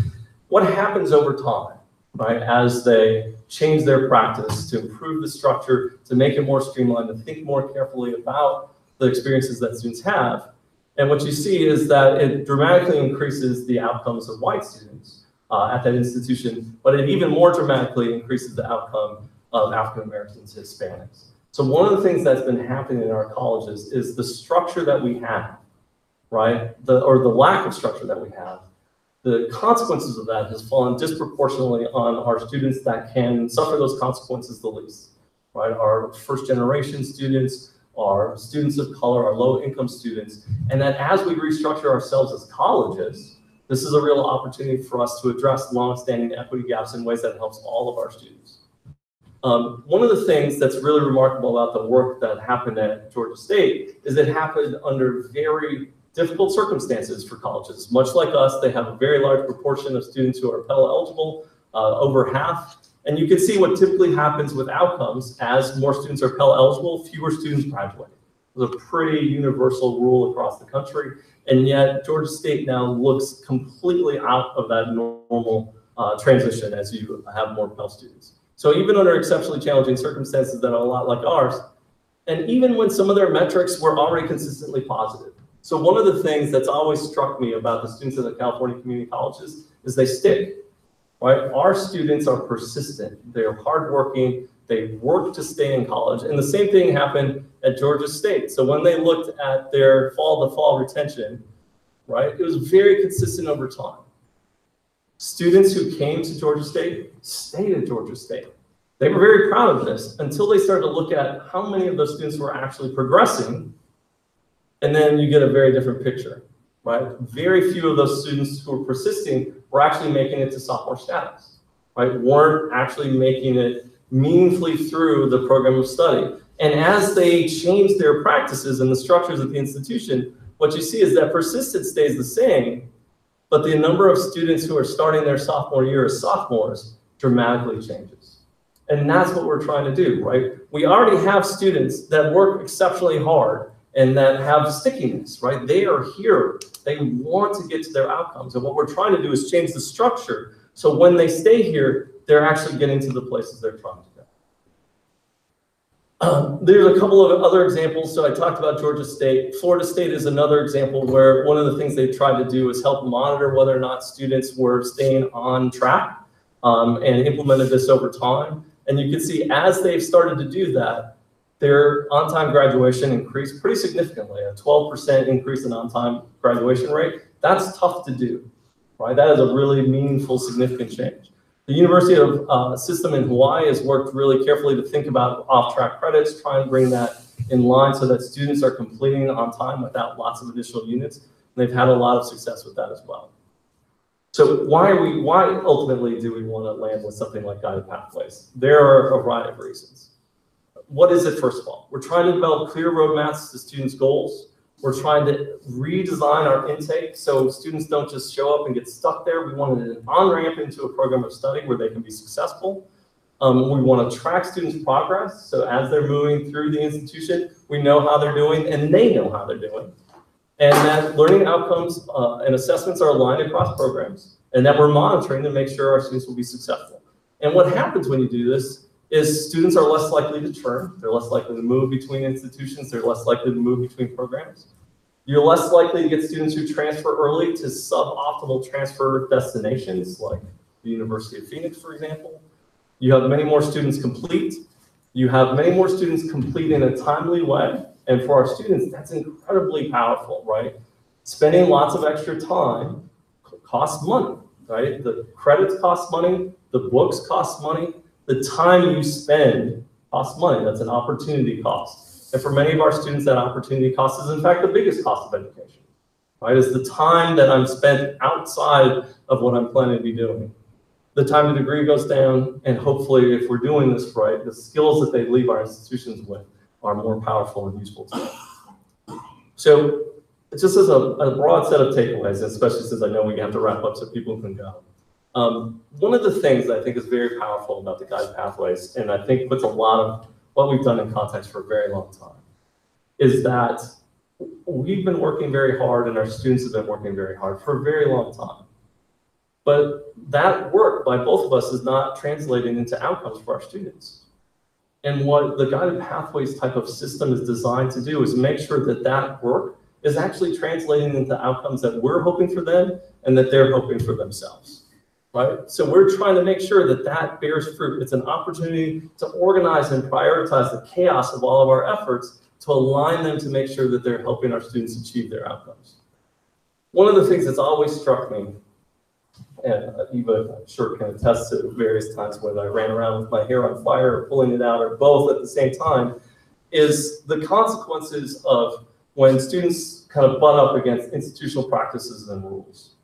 What happens over time, right, as they change their practice to improve the structure, to make it more streamlined, to think more carefully about the experiences that students have. And what you see is that it dramatically increases the outcomes of white students at that institution, but it even more dramatically increases the outcome of African Americans and Hispanics. So one of the things that's been happening in our colleges is the structure that we have, right? Or the lack of structure that we have. The consequences of that has fallen disproportionately on our students that can suffer those consequences the least, right? Our first generation students, our students of color, our low income students, and that as we restructure ourselves as colleges, this is a real opportunity for us to address long-standing equity gaps in ways that helps all of our students. One of the things that's really remarkable about the work that happened at Georgia State is it happened under very difficult circumstances for colleges. Much like us, they have a very large proportion of students who are Pell eligible, over half. And you can see what typically happens with outcomes. As more students are Pell eligible, fewer students graduate. It's a pretty universal rule across the country. And yet Georgia State now looks completely out of that normal transition as you have more Pell students. So even under exceptionally challenging circumstances that are a lot like ours, and even when some of their metrics were already consistently positive. So one of the things that's always struck me about the students at the California community colleges is they stick, right? Our students are persistent, they're hardworking, they work to stay in college. And the same thing happened at Georgia State. So when they looked at their fall-to-fall retention, right, it was very consistent over time. Students who came to Georgia State stayed at Georgia State. They were very proud of this until they started to look at how many of those students were actually progressing, and then you get a very different picture, right? Very few of those students who were persisting were actually making it to sophomore status, right? Weren't actually making it meaningfully through the program of study. And as they change their practices and the structures of the institution, what you see is that persistence stays the same, but the number of students who are starting their sophomore year as sophomores dramatically changes. And that's what we're trying to do, right? We already have students that work exceptionally hard and that have stickiness, right? They are here, they want to get to their outcomes. And what we're trying to do is change the structure so when they stay here, they're actually getting to the places they're trying to go. There's a couple of other examples. So I talked about Georgia State. Florida State is another example where one of the things they've tried to do is help monitor whether or not students were staying on track, and implemented this over time. And you can see as they've started to do that, their on-time graduation increased pretty significantly, a 12% increase in on-time graduation rate. That's tough to do, right? That is a really meaningful, significant change. The University of System in Hawaii has worked really carefully to think about off-track credits, try and bring that in line so that students are completing on time without lots of additional units. And they've had a lot of success with that as well. So why ultimately do we want to land with something like Guided Pathways? There are a variety of reasons. What is it, first of all? We're trying to develop clear roadmaps to students' goals. We're trying to redesign our intake so students don't just show up and get stuck there. We wanted an on-ramp into a program of study where they can be successful. We want to track students' progress. So as they're moving through the institution, we know how they're doing and they know how they're doing. And that learning outcomes and assessments are aligned across programs, and that we're monitoring to make sure our students will be successful. And what happens when you do this is students are less likely to churn. They're less likely to move between institutions. They're less likely to move between programs. You're less likely to get students who transfer early to suboptimal transfer destinations, like the University of Phoenix, for example. You have many more students complete. You have many more students complete in a timely way. And for our students, that's incredibly powerful, right? Spending lots of extra time costs money, right? The credits cost money, the books cost money, the time you spend costs money. That's an opportunity cost. And for many of our students, that opportunity cost is in fact the biggest cost of education, right? Is the time that I'm spent outside of what I'm planning to be doing. The time the degree goes down, and hopefully if we're doing this right, the skills that they leave our institutions with are more powerful and useful to them. So just as a broad set of takeaways, especially since I know we have to wrap up so people can go. One of the things that I think is very powerful about the Guided Pathways, and I think puts a lot of what we've done in context for a very long time, is that we've been working very hard and our students have been working very hard for a very long time. But that work by both of us is not translating into outcomes for our students. And what the Guided Pathways type of system is designed to do is make sure that that work is actually translating into outcomes that we're hoping for them and that they're hoping for themselves, right? So we're trying to make sure that that bears fruit. It's an opportunity to organize and prioritize the chaos of all of our efforts to align them to make sure that they're helping our students achieve their outcomes. One of the things that's always struck me, and Eva, I'm sure, can attest to various times when I ran around with my hair on fire or pulling it out or both at the same time, is the consequences of when students kind of butt up against institutional practices and rules.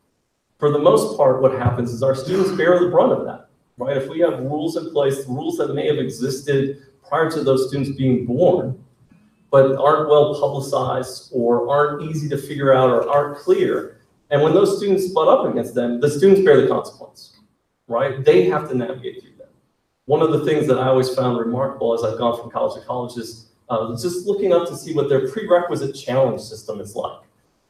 For the most part, what happens is our students bear the brunt of that, right? If we have rules in place, rules that may have existed prior to those students being born, but aren't well publicized or aren't easy to figure out or aren't clear. And when those students butt up against them, the students bear the consequence, right? They have to navigate through them. One of the things that I always found remarkable as I've gone from college to college is just looking up to see what their prerequisite challenge system is like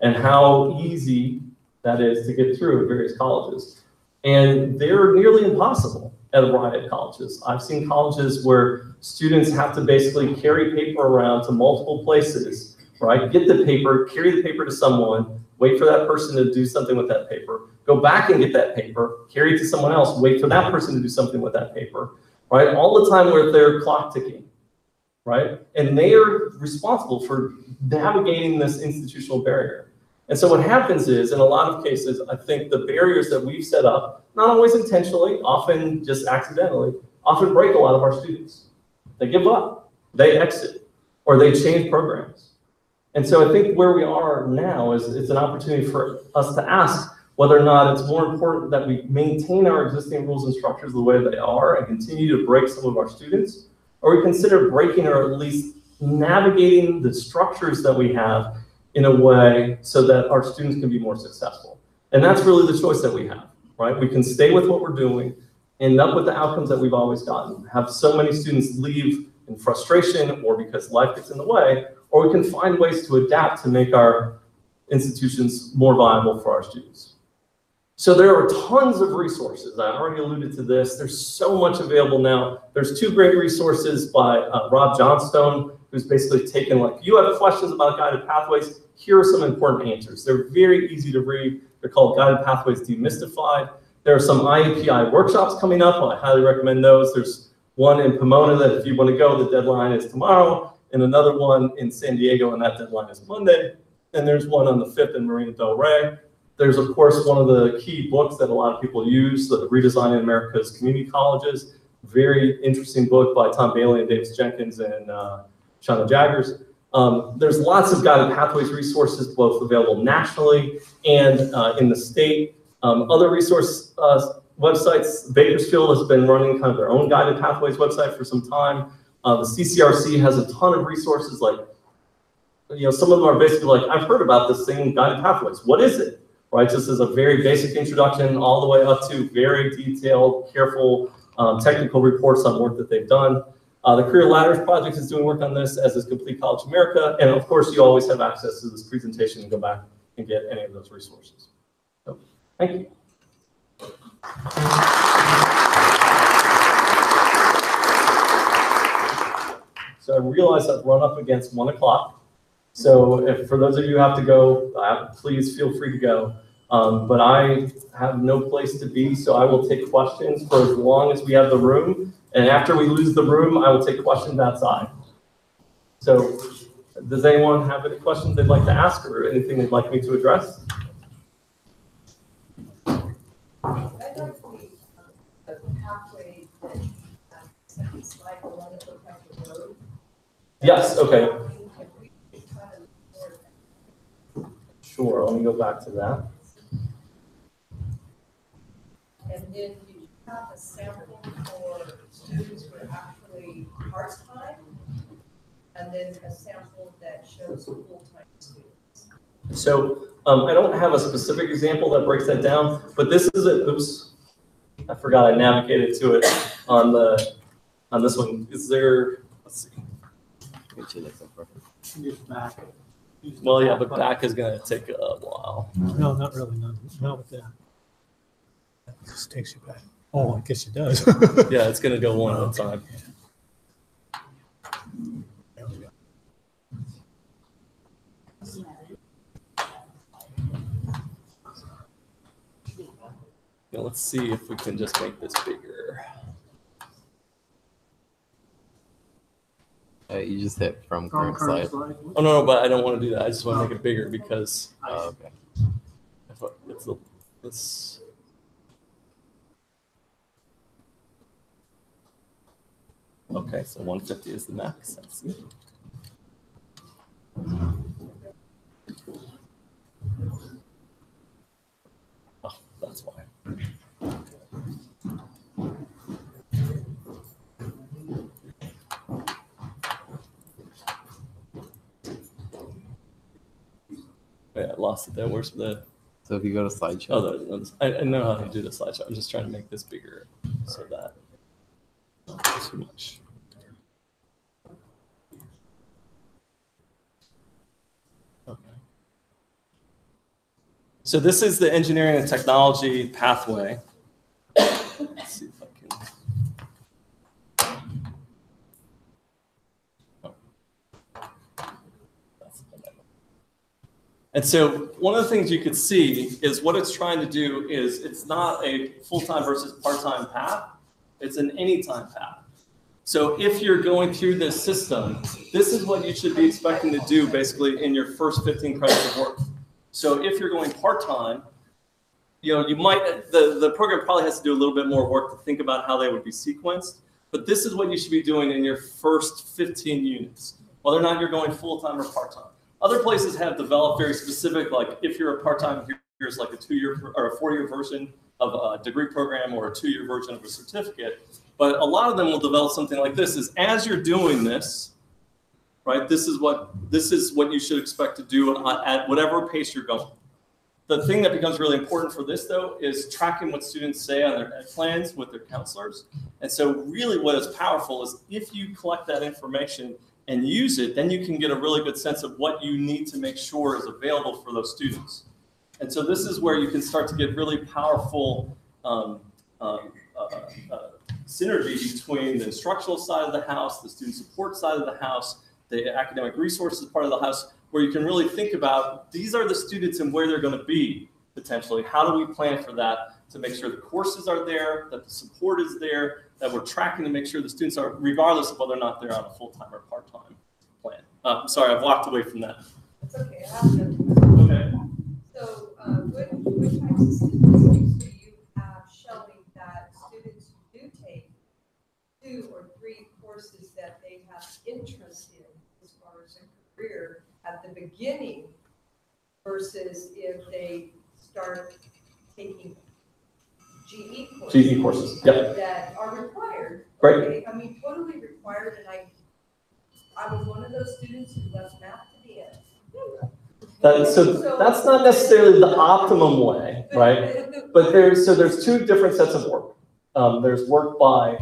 and how easy that is to get through at various colleges. And they're nearly impossible at a variety of colleges. I've seen colleges where students have to basically carry paper around to multiple places, right? Get the paper, carry the paper to someone, wait for that person to do something with that paper, go back and get that paper, carry it to someone else, wait for that person to do something with that paper, right? All the time with their clock ticking, right? And they are responsible for navigating this institutional barrier. And so what happens is, in a lot of cases, I think the barriers that we've set up, not always intentionally, often just accidentally, often break a lot of our students. They give up, they exit, or they change programs. And so I think where we are now is it's an opportunity for us to ask whether or not it's more important that we maintain our existing rules and structures the way they are and continue to break some of our students, or we consider breaking or at least navigating the structures that we have in a way so that our students can be more successful. And that's really the choice that we have, right? We can stay with what we're doing, end up with the outcomes that we've always gotten, have so many students leave in frustration or because life gets in the way, or we can find ways to adapt to make our institutions more viable for our students. So there are tons of resources. I already alluded to this. There's so much available now. There's two great resources by Rob Johnstone, who's basically taken, like, you have questions about guided pathways, here are some important answers. They're very easy to read. They're called Guided Pathways Demystified. There are some IAPI workshops coming up. I highly recommend those. There's one in Pomona that if you want to go, the deadline is tomorrow, and another one in San Diego, and that deadline is Monday. And there's one on the 5th in Marina Del Rey. There's, of course, one of the key books that a lot of people use, the Redesigning America's Community Colleges. Very interesting book by Tom Bailey and Davis Jenkins and Shauna Jaggers. There's lots of guided pathways resources, both available nationally and in the state. Other resource websites, Bakersfield has been running kind of their own guided pathways website for some time. The CCRC has a ton of resources, like, some of them are basically like, I've heard about this thing, guided pathways. What is it? Right, this is a very basic introduction all the way up to very detailed, careful technical reports on work that they've done. The Career Ladders Project is doing work on this, as is Complete College America. And of course, you always have access to this presentation and go back and get any of those resources. So, thank you. So I realize I've run up against 1 o'clock. So if for those of you who have to go, please feel free to go. But I have no place to be, so I will take questions for as long as we have the room. And after we lose the room, I will take questions outside. So does anyone have any questions they'd like to ask or anything they'd like me to address? I'd like the pathway that slide along the Protected Road. Yes, okay. Sure, let me go back to that. And then you have a sample for students who are actually part-time, and then a sample that shows full-time students. So I don't have a specific example that breaks that down, but this is a, oops, I forgot I navigated to it on this one. Is there, let's see. Use back. Well, yeah, but back is gonna take a while. No, not really, not with that. It just takes you back. Oh, I guess it does. Yeah, it's gonna go one at a time. There we go. Now let's see if we can just make this bigger. You just hit from current slide. Oh no, but I don't want to do that. I just want to make it bigger because Okay. it's okay. So 150 is the max. I see. Oh, that's why. Yeah, I lost it there. Where's the? So if you go to slideshow, Oh, I know how to do the slideshow. I'm just trying to make this bigger so that not too much. Okay. So this is the engineering and technology pathway. Let's see if I can. And so one of the things you could see is what it's trying to do is it's not a full-time versus part-time path. It's an anytime path. So if you're going through this system, this is what you should be expecting to do basically in your first 15 credits of work. So if you're going part-time, you might, the program probably has to do a little bit more work to think about how they would be sequenced, but this is what you should be doing in your first 15 units, whether or not you're going full-time or part-time. Other places have developed very specific, like if you're a part-time, here's like a 2-year or a 4-year version of a degree program or a 2-year version of a certificate. But a lot of them will develop something like this: is as you're doing this, right? This is what you should expect to do at whatever pace you're going. The thing that becomes really important for this, though, is tracking what students say on their ed plans with their counselors. And so really what is powerful is if you collect that information and use it, then you can get a really good sense of what you need to make sure is available for those students. And so this is where you can start to get really powerful synergy between the instructional side of the house, the student support side of the house, the academic resources part of the house, where you can really think about these are the students and where they're going to be potentially. How do we plan for that to make sure the courses are there, that the support is there, that we're tracking to make sure the students are, regardless of whether or not they're on a full-time or part-time plan. I'm sorry, I've walked away from that. It's okay, I have no. Okay. So, what types of statistics do you have showing that students who do take 2 or 3 courses that they have interest in as far as a career at the beginning versus if they start taking GE courses? GE courses, yep. That are required. Right. Okay, I mean, totally required, and I was one of those students who left math to the end. So that's not necessarily the optimum way, right? But there's 2 different sets of work. There's work by,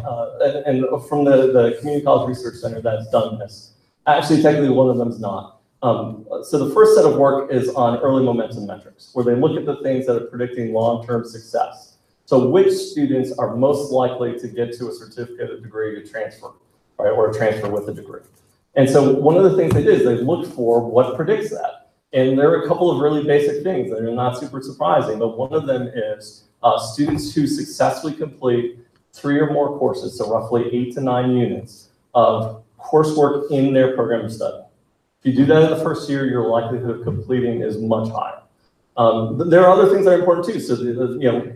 and from the Community College Research Center that's done this. Actually, technically one of them is not. So the first set of work is on early momentum metrics, where they look at the things that are predicting long-term success. So which students are most likely to get to a certificate or degree to transfer, right, or transfer with a degree. And so one of the things they did is they looked for what predicts that. And there are a couple of really basic things that are not super surprising, but one of them is students who successfully complete 3 or more courses, so roughly 8 to 9 units of coursework in their program of study. If you do that in the first year, your likelihood of completing is much higher. There are other things that are important too. So,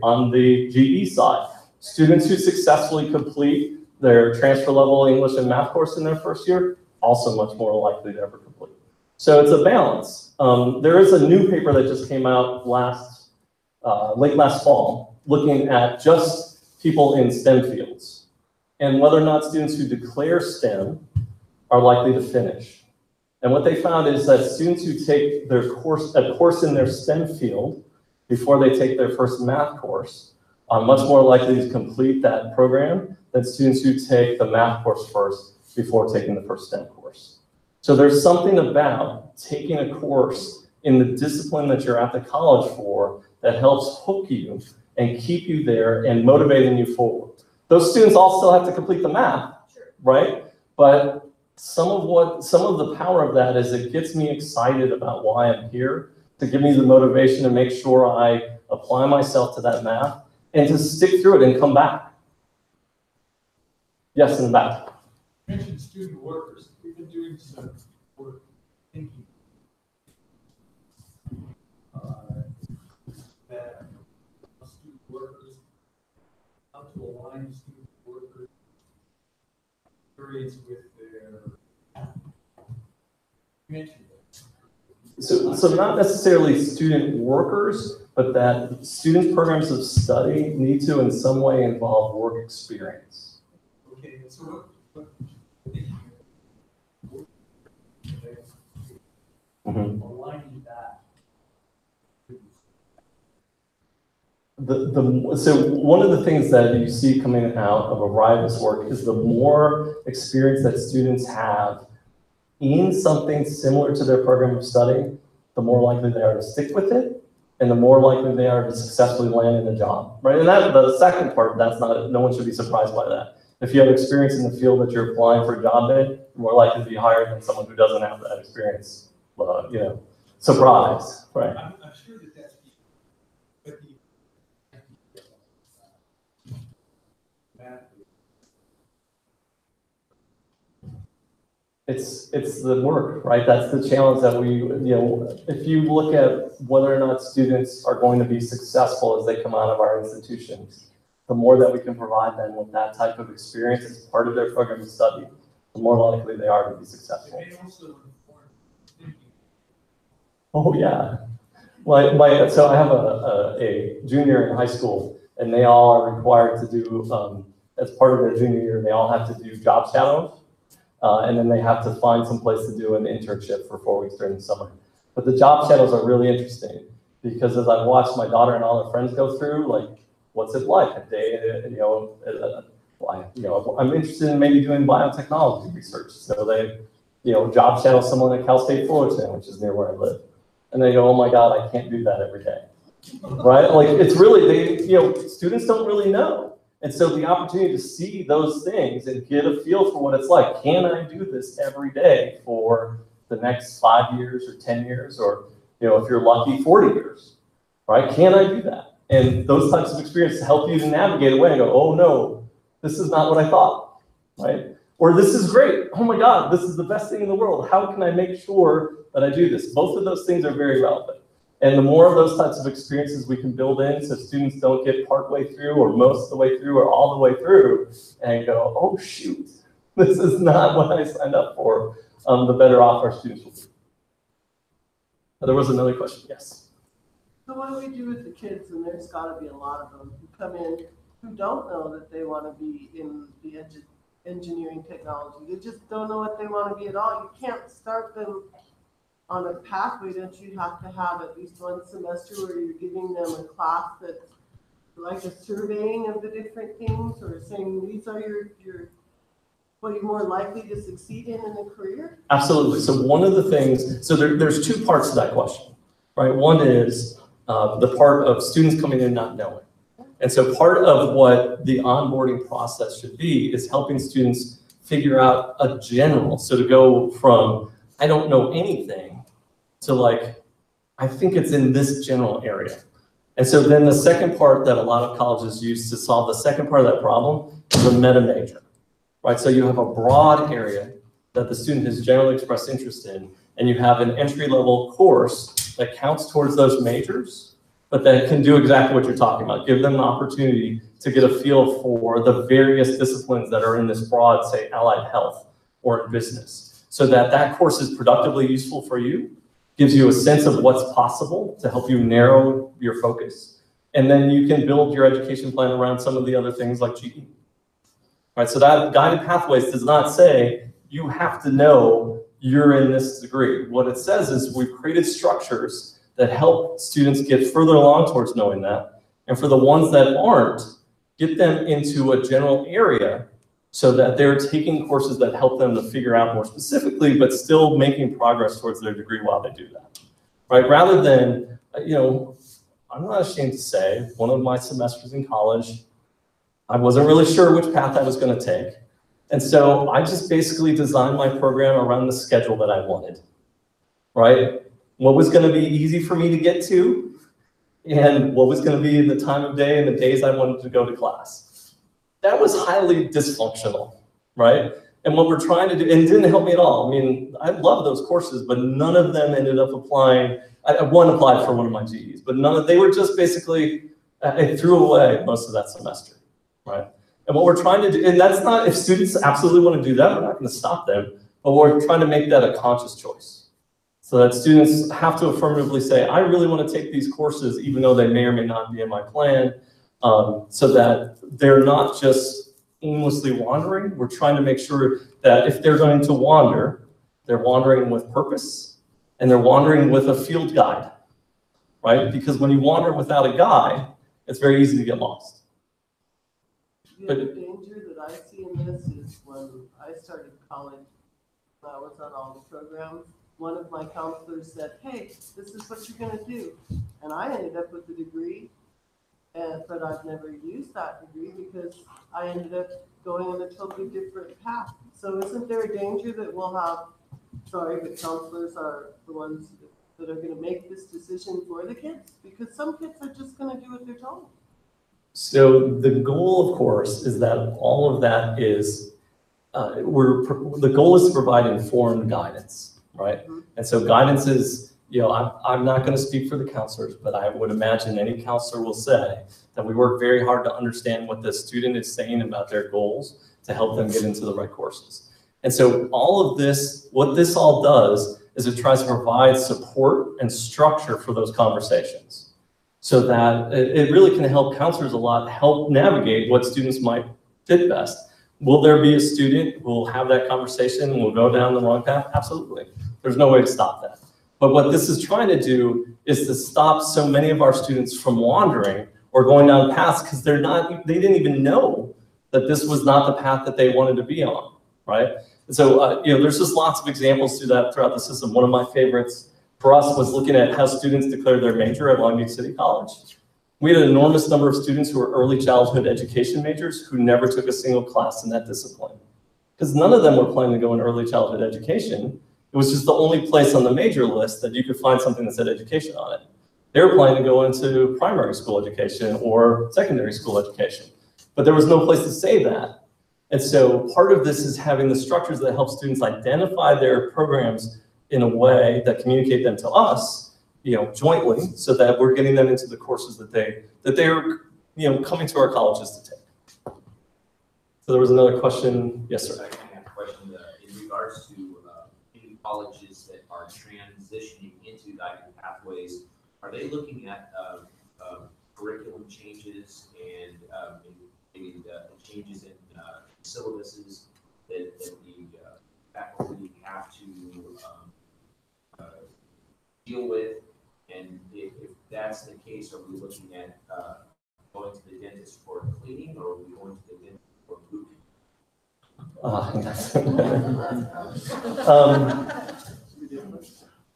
on the GE side, students who successfully complete their transfer level English and math course in their first year, also much more likely to ever complete. So it's a balance. There is a new paper that just came out late last fall, looking at just people in STEM fields and whether or not students who declare STEM are likely to finish. And what they found is that students who take a course in their STEM field before they take their first math course are much more likely to complete that program than students who take the math course first before taking the first STEM course. So there's something about taking a course in the discipline that you're at the college for that helps hook you and keep you there and motivating you forward. Those students all still have to complete the math, right? But some of the power of that is it gets me excited about why I'm here, to give me the motivation to make sure I apply myself to that math and to stick through it and come back. Yes, in the back. You mentioned student workers. We've been doing some work thinking that student workers, how to align student workers' experience with their. You mentioned that. So not necessarily student workers, but that students' programs of study need to in some way involve work experience. Okay, so what Mm-hmm. aligning that so one of the things that you see coming out of a variety of this work is the more experience that students have in something similar to their program of study, the more likely they are to stick with it, and the more likely they are to successfully land in a job, right? And that, the second part, that's not, no one should be surprised by that. If you have experience in the field that you're applying for a job in, you're more likely to be hired than someone who doesn't have that experience. You know, surprise, right? I'm sure that that's the, but It's the work, right? That's the challenge that we, you know, if you look at whether or not students are going to be successful as they come out of our institutions, the more that we can provide them with that type of experience as part of their program of study, the more likely they are to be successful. they also inform thinking. Oh, yeah. So I have a junior in high school, and they all are required to do, as part of their junior year, they all have to do job shadows. And then they have to find some place to do an internship for 4 weeks during the summer. But the job shadows are really interesting because as I've watched my daughter and all her friends go through, like, what's it like a day, I'm interested in maybe doing biotechnology research. So they, job shadow someone at Cal State Fullerton, which is near where I live. And they go, oh my God, I can't do that every day, right? Like it's really, students don't really know. And so the opportunity to see those things and get a feel for what it's like, can I do this every day for the next 5 years or 10 years, or, if you're lucky, 40 years, right? Can I do that? And those types of experiences help you to navigate away and go, oh no, this is not what I thought, right? Or this is great. Oh my God, this is the best thing in the world. How can I make sure that I do this? Both of those things are very relevant. And the more of those types of experiences we can build in so students don't get partway through or most of the way through or all the way through and go, oh shoot, this is not what I signed up for, the better off our students will be. There was another question, yes. So what do we do with the kids, and there's got to be a lot of them who come in who don't know that they want to be in the engineering technology. They just don't know what they want to be at all. You can't start them on a pathway. Don't you have to have at least one semester where you're giving them a class that's like a surveying of the different things, or saying these are your what you're more likely to succeed in a career? Absolutely. So one of the things, so there's two parts to that question, right? One is the part of students coming in not knowing. And so part of what the onboarding process should be is helping students figure out a general. So to go from, I don't know anything, to like, I think it's in this general area. And so then the second part that a lot of colleges use to solve the second part of that problem is a meta major, right? So you have a broad area that the student has generally expressed interest in, and you have an entry-level course that counts towards those majors, but that can do exactly what you're talking about. Give them an opportunity to get a feel for the various disciplines that are in this broad, say, allied health or business, so that that course is productively useful for you, gives you a sense of what's possible to help you narrow your focus. And then you can build your education plan around some of the other things like GE. Right, so that guided pathways does not say you have to know you're in this degree. What it says is we've created structures that help students get further along towards knowing that. And for the ones that aren't, get them into a general area so that they're taking courses that help them to figure out more specifically, but still making progress towards their degree while they do that, right? Rather than, I'm not ashamed to say, one of my semesters in college, I wasn't really sure which path I was gonna take. And so I just basically designed my program around the schedule that I wanted, right? What was gonna be easy for me to get to, and what was gonna be the time of day and the days I wanted to go to class. That was highly dysfunctional, right? And what we're trying to do, and it didn't help me at all. I mean, I love those courses, but none of them ended up applying. One applied for one of my GEs, but they were just basically, I threw away most of that semester, right? And what we're trying to do, and that's not, if students absolutely want to do that, we're not gonna stop them, but we're trying to make that a conscious choice. So that students have to affirmatively say, I really want to take these courses, even though they may or may not be in my plan, so that they're not just aimlessly wandering. We're trying to make sure that if they're going to wander, they're wandering with purpose, and they're wandering with a field guide, right? Because when you wander without a guide, it's very easy to get lost. The other danger that I see in this is when I started college, when I was on all the programs, one of my counselors said, hey, this is what you're gonna do. And I ended up with a degree, but I've never used that degree because I ended up going in a totally different path. So isn't there a danger that we'll have, sorry, but counselors are the ones that are gonna make this decision for the kids? Because some kids are just gonna do what they're told. So the goal, of course, is that all of that is, the goal is to provide informed guidance, right? And so guidance is, I'm not going to speak for the counselors, but I would imagine any counselor will say that we work very hard to understand what the student is saying about their goals to help them get into the right courses. And so all of this, what this all does is it tries to provide support and structure for those conversations so that it really can help counselors a lot, help navigate what students might fit best. Will there be a student who will have that conversation and will go down the wrong path? Absolutely. There's no way to stop that. But what this is trying to do is to stop so many of our students from wandering or going down paths because they didn't even know that this was not the path that they wanted to be on, right? And so, there's just lots of examples to that throughout the system. One of my favorites for us was looking at how students declared their major at Long Beach City College. We had an enormous number of students who were early childhood education majors who never took a single class in that discipline. Because none of them were planning to go in early childhood education. It was just the only place on the major list that you could find something that said education on it. They were planning to go into primary school education or secondary school education, but there was no place to say that. And so part of this is having the structures that help students identify their programs in a way that communicate them to us, jointly, so that we're getting them into the courses that they're, coming to our colleges to take. So there was another question. Yes, sir. I have a question in regards to any colleges that are transitioning into guided pathways. Are they looking at curriculum changes and maybe the changes in syllabuses that the faculty have to deal with? And if that's the case, are we looking at going to the dentist for cleaning, or are we going to the dentist for moving?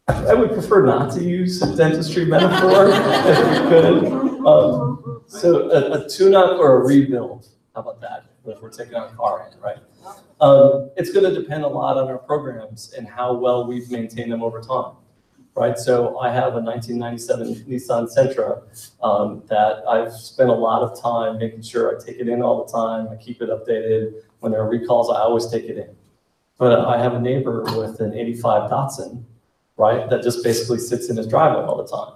I would prefer not to use a dentistry metaphor if we could. So a tune-up or a rebuild, how about that? If we're taking our car in, right? It's going to depend a lot on our programs and how well we've maintained them over time, right? So I have a 1997 Nissan Sentra that I've spent a lot of time making sure I take it in all the time. I keep it updated. When there are recalls, I always take it in. But I have a neighbor with an 85 Datsun, right, that just basically sits in his driveway all the time.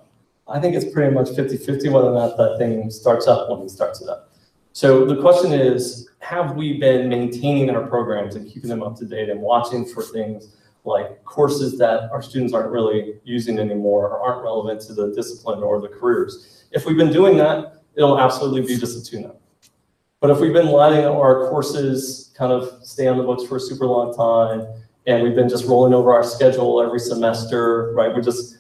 I think it's pretty much 50-50 whether or not that thing starts up when he starts it up. So the question is, have we been maintaining our programs and keeping them up to date and watching for things like courses that our students aren't really using anymore or aren't relevant to the discipline or the careers? If we've been doing that, it'll absolutely be just a tune-up. But if we've been letting our courses kind of stay on the books for a super long time, and we've been just rolling over our schedule every semester, right? We're just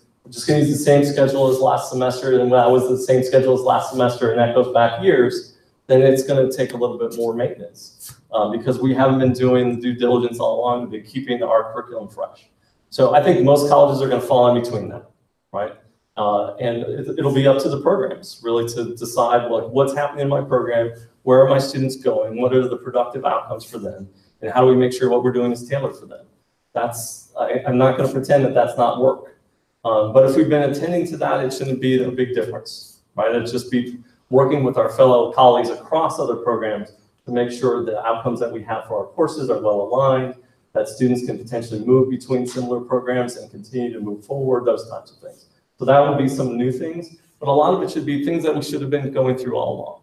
going to use the same schedule as last semester, and that was the same schedule as last semester, and that goes back years, then it's going to take a little bit more maintenance because we haven't been doing the due diligence all along to be keeping our curriculum fresh. So I think most colleges are going to fall in between that, right? And it'll be up to the programs really to decide what's happening in my program, where are my students going, what are the productive outcomes for them, and how do we make sure what we're doing is tailored for them. I'm not going to pretend that that's not work. But if we've been attending to that, it shouldn't be a big difference, right? It'd just be working with our fellow colleagues across other programs to make sure the outcomes that we have for our courses are well aligned, that students can potentially move between similar programs and continue to move forward, those types of things. So that would be some new things, but a lot of it should be things that we should have been going through all along.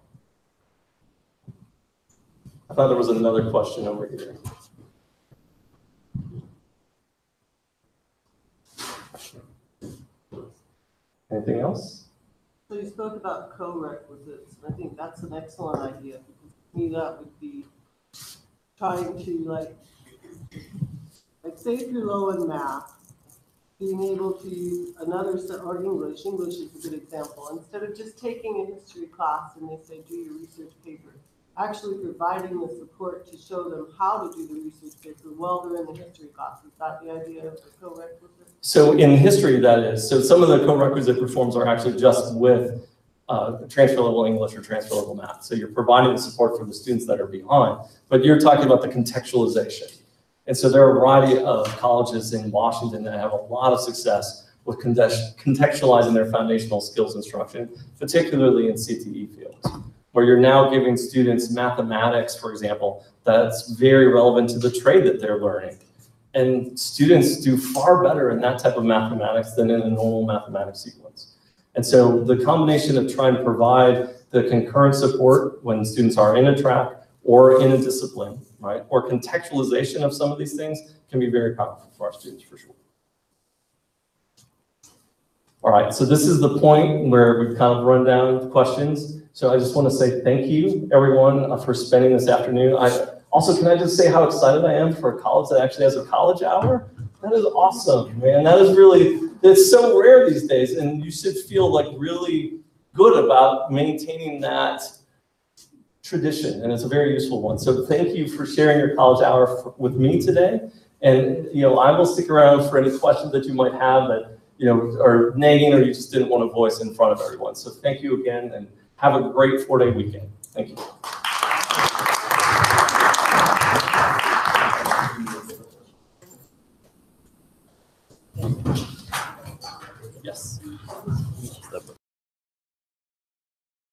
I thought there was another question over here. Anything else? So you spoke about co-requisites, and I think that's an excellent idea. To me, that would be trying to like say if you're low in math, being able to use or English is a good example. Instead of just taking a history class and they say, do your research paper, actually providing the support to show them how to do the research paper while they're in the history class. Is that the idea of the co-requisite? So in history, that is. So some of the co-requisite reforms are actually just with transfer level English or transfer level math. So you're providing the support for the students that are behind, but you're talking about the contextualization. And so there are a variety of colleges in Washington that have a lot of success with contextualizing their foundational skills instruction, particularly in CTE fields, where you're now giving students mathematics, for example, that's very relevant to the trade that they're learning. And students do far better in that type of mathematics than in a normal mathematics sequence. And so the combination of trying to provide the concurrent support when students are in a track or in a discipline, right, or contextualization of some of these things can be very powerful for our students, for sure. All right, so this is the point where we've kind of run down questions. So I just want to say thank you, everyone, for spending this afternoon. Also, can I just say how excited I am for a college that actually has a college hour? That is awesome, man. That is really, it's so rare these days, and you should feel like really good about maintaining that tradition, and it's a very useful one. So thank you for sharing your college hour with me today. And I will stick around for any questions that you might have that are nagging or you just didn't want to voice in front of everyone. So thank you again, and have a great 4-day weekend. Thank you. Yes.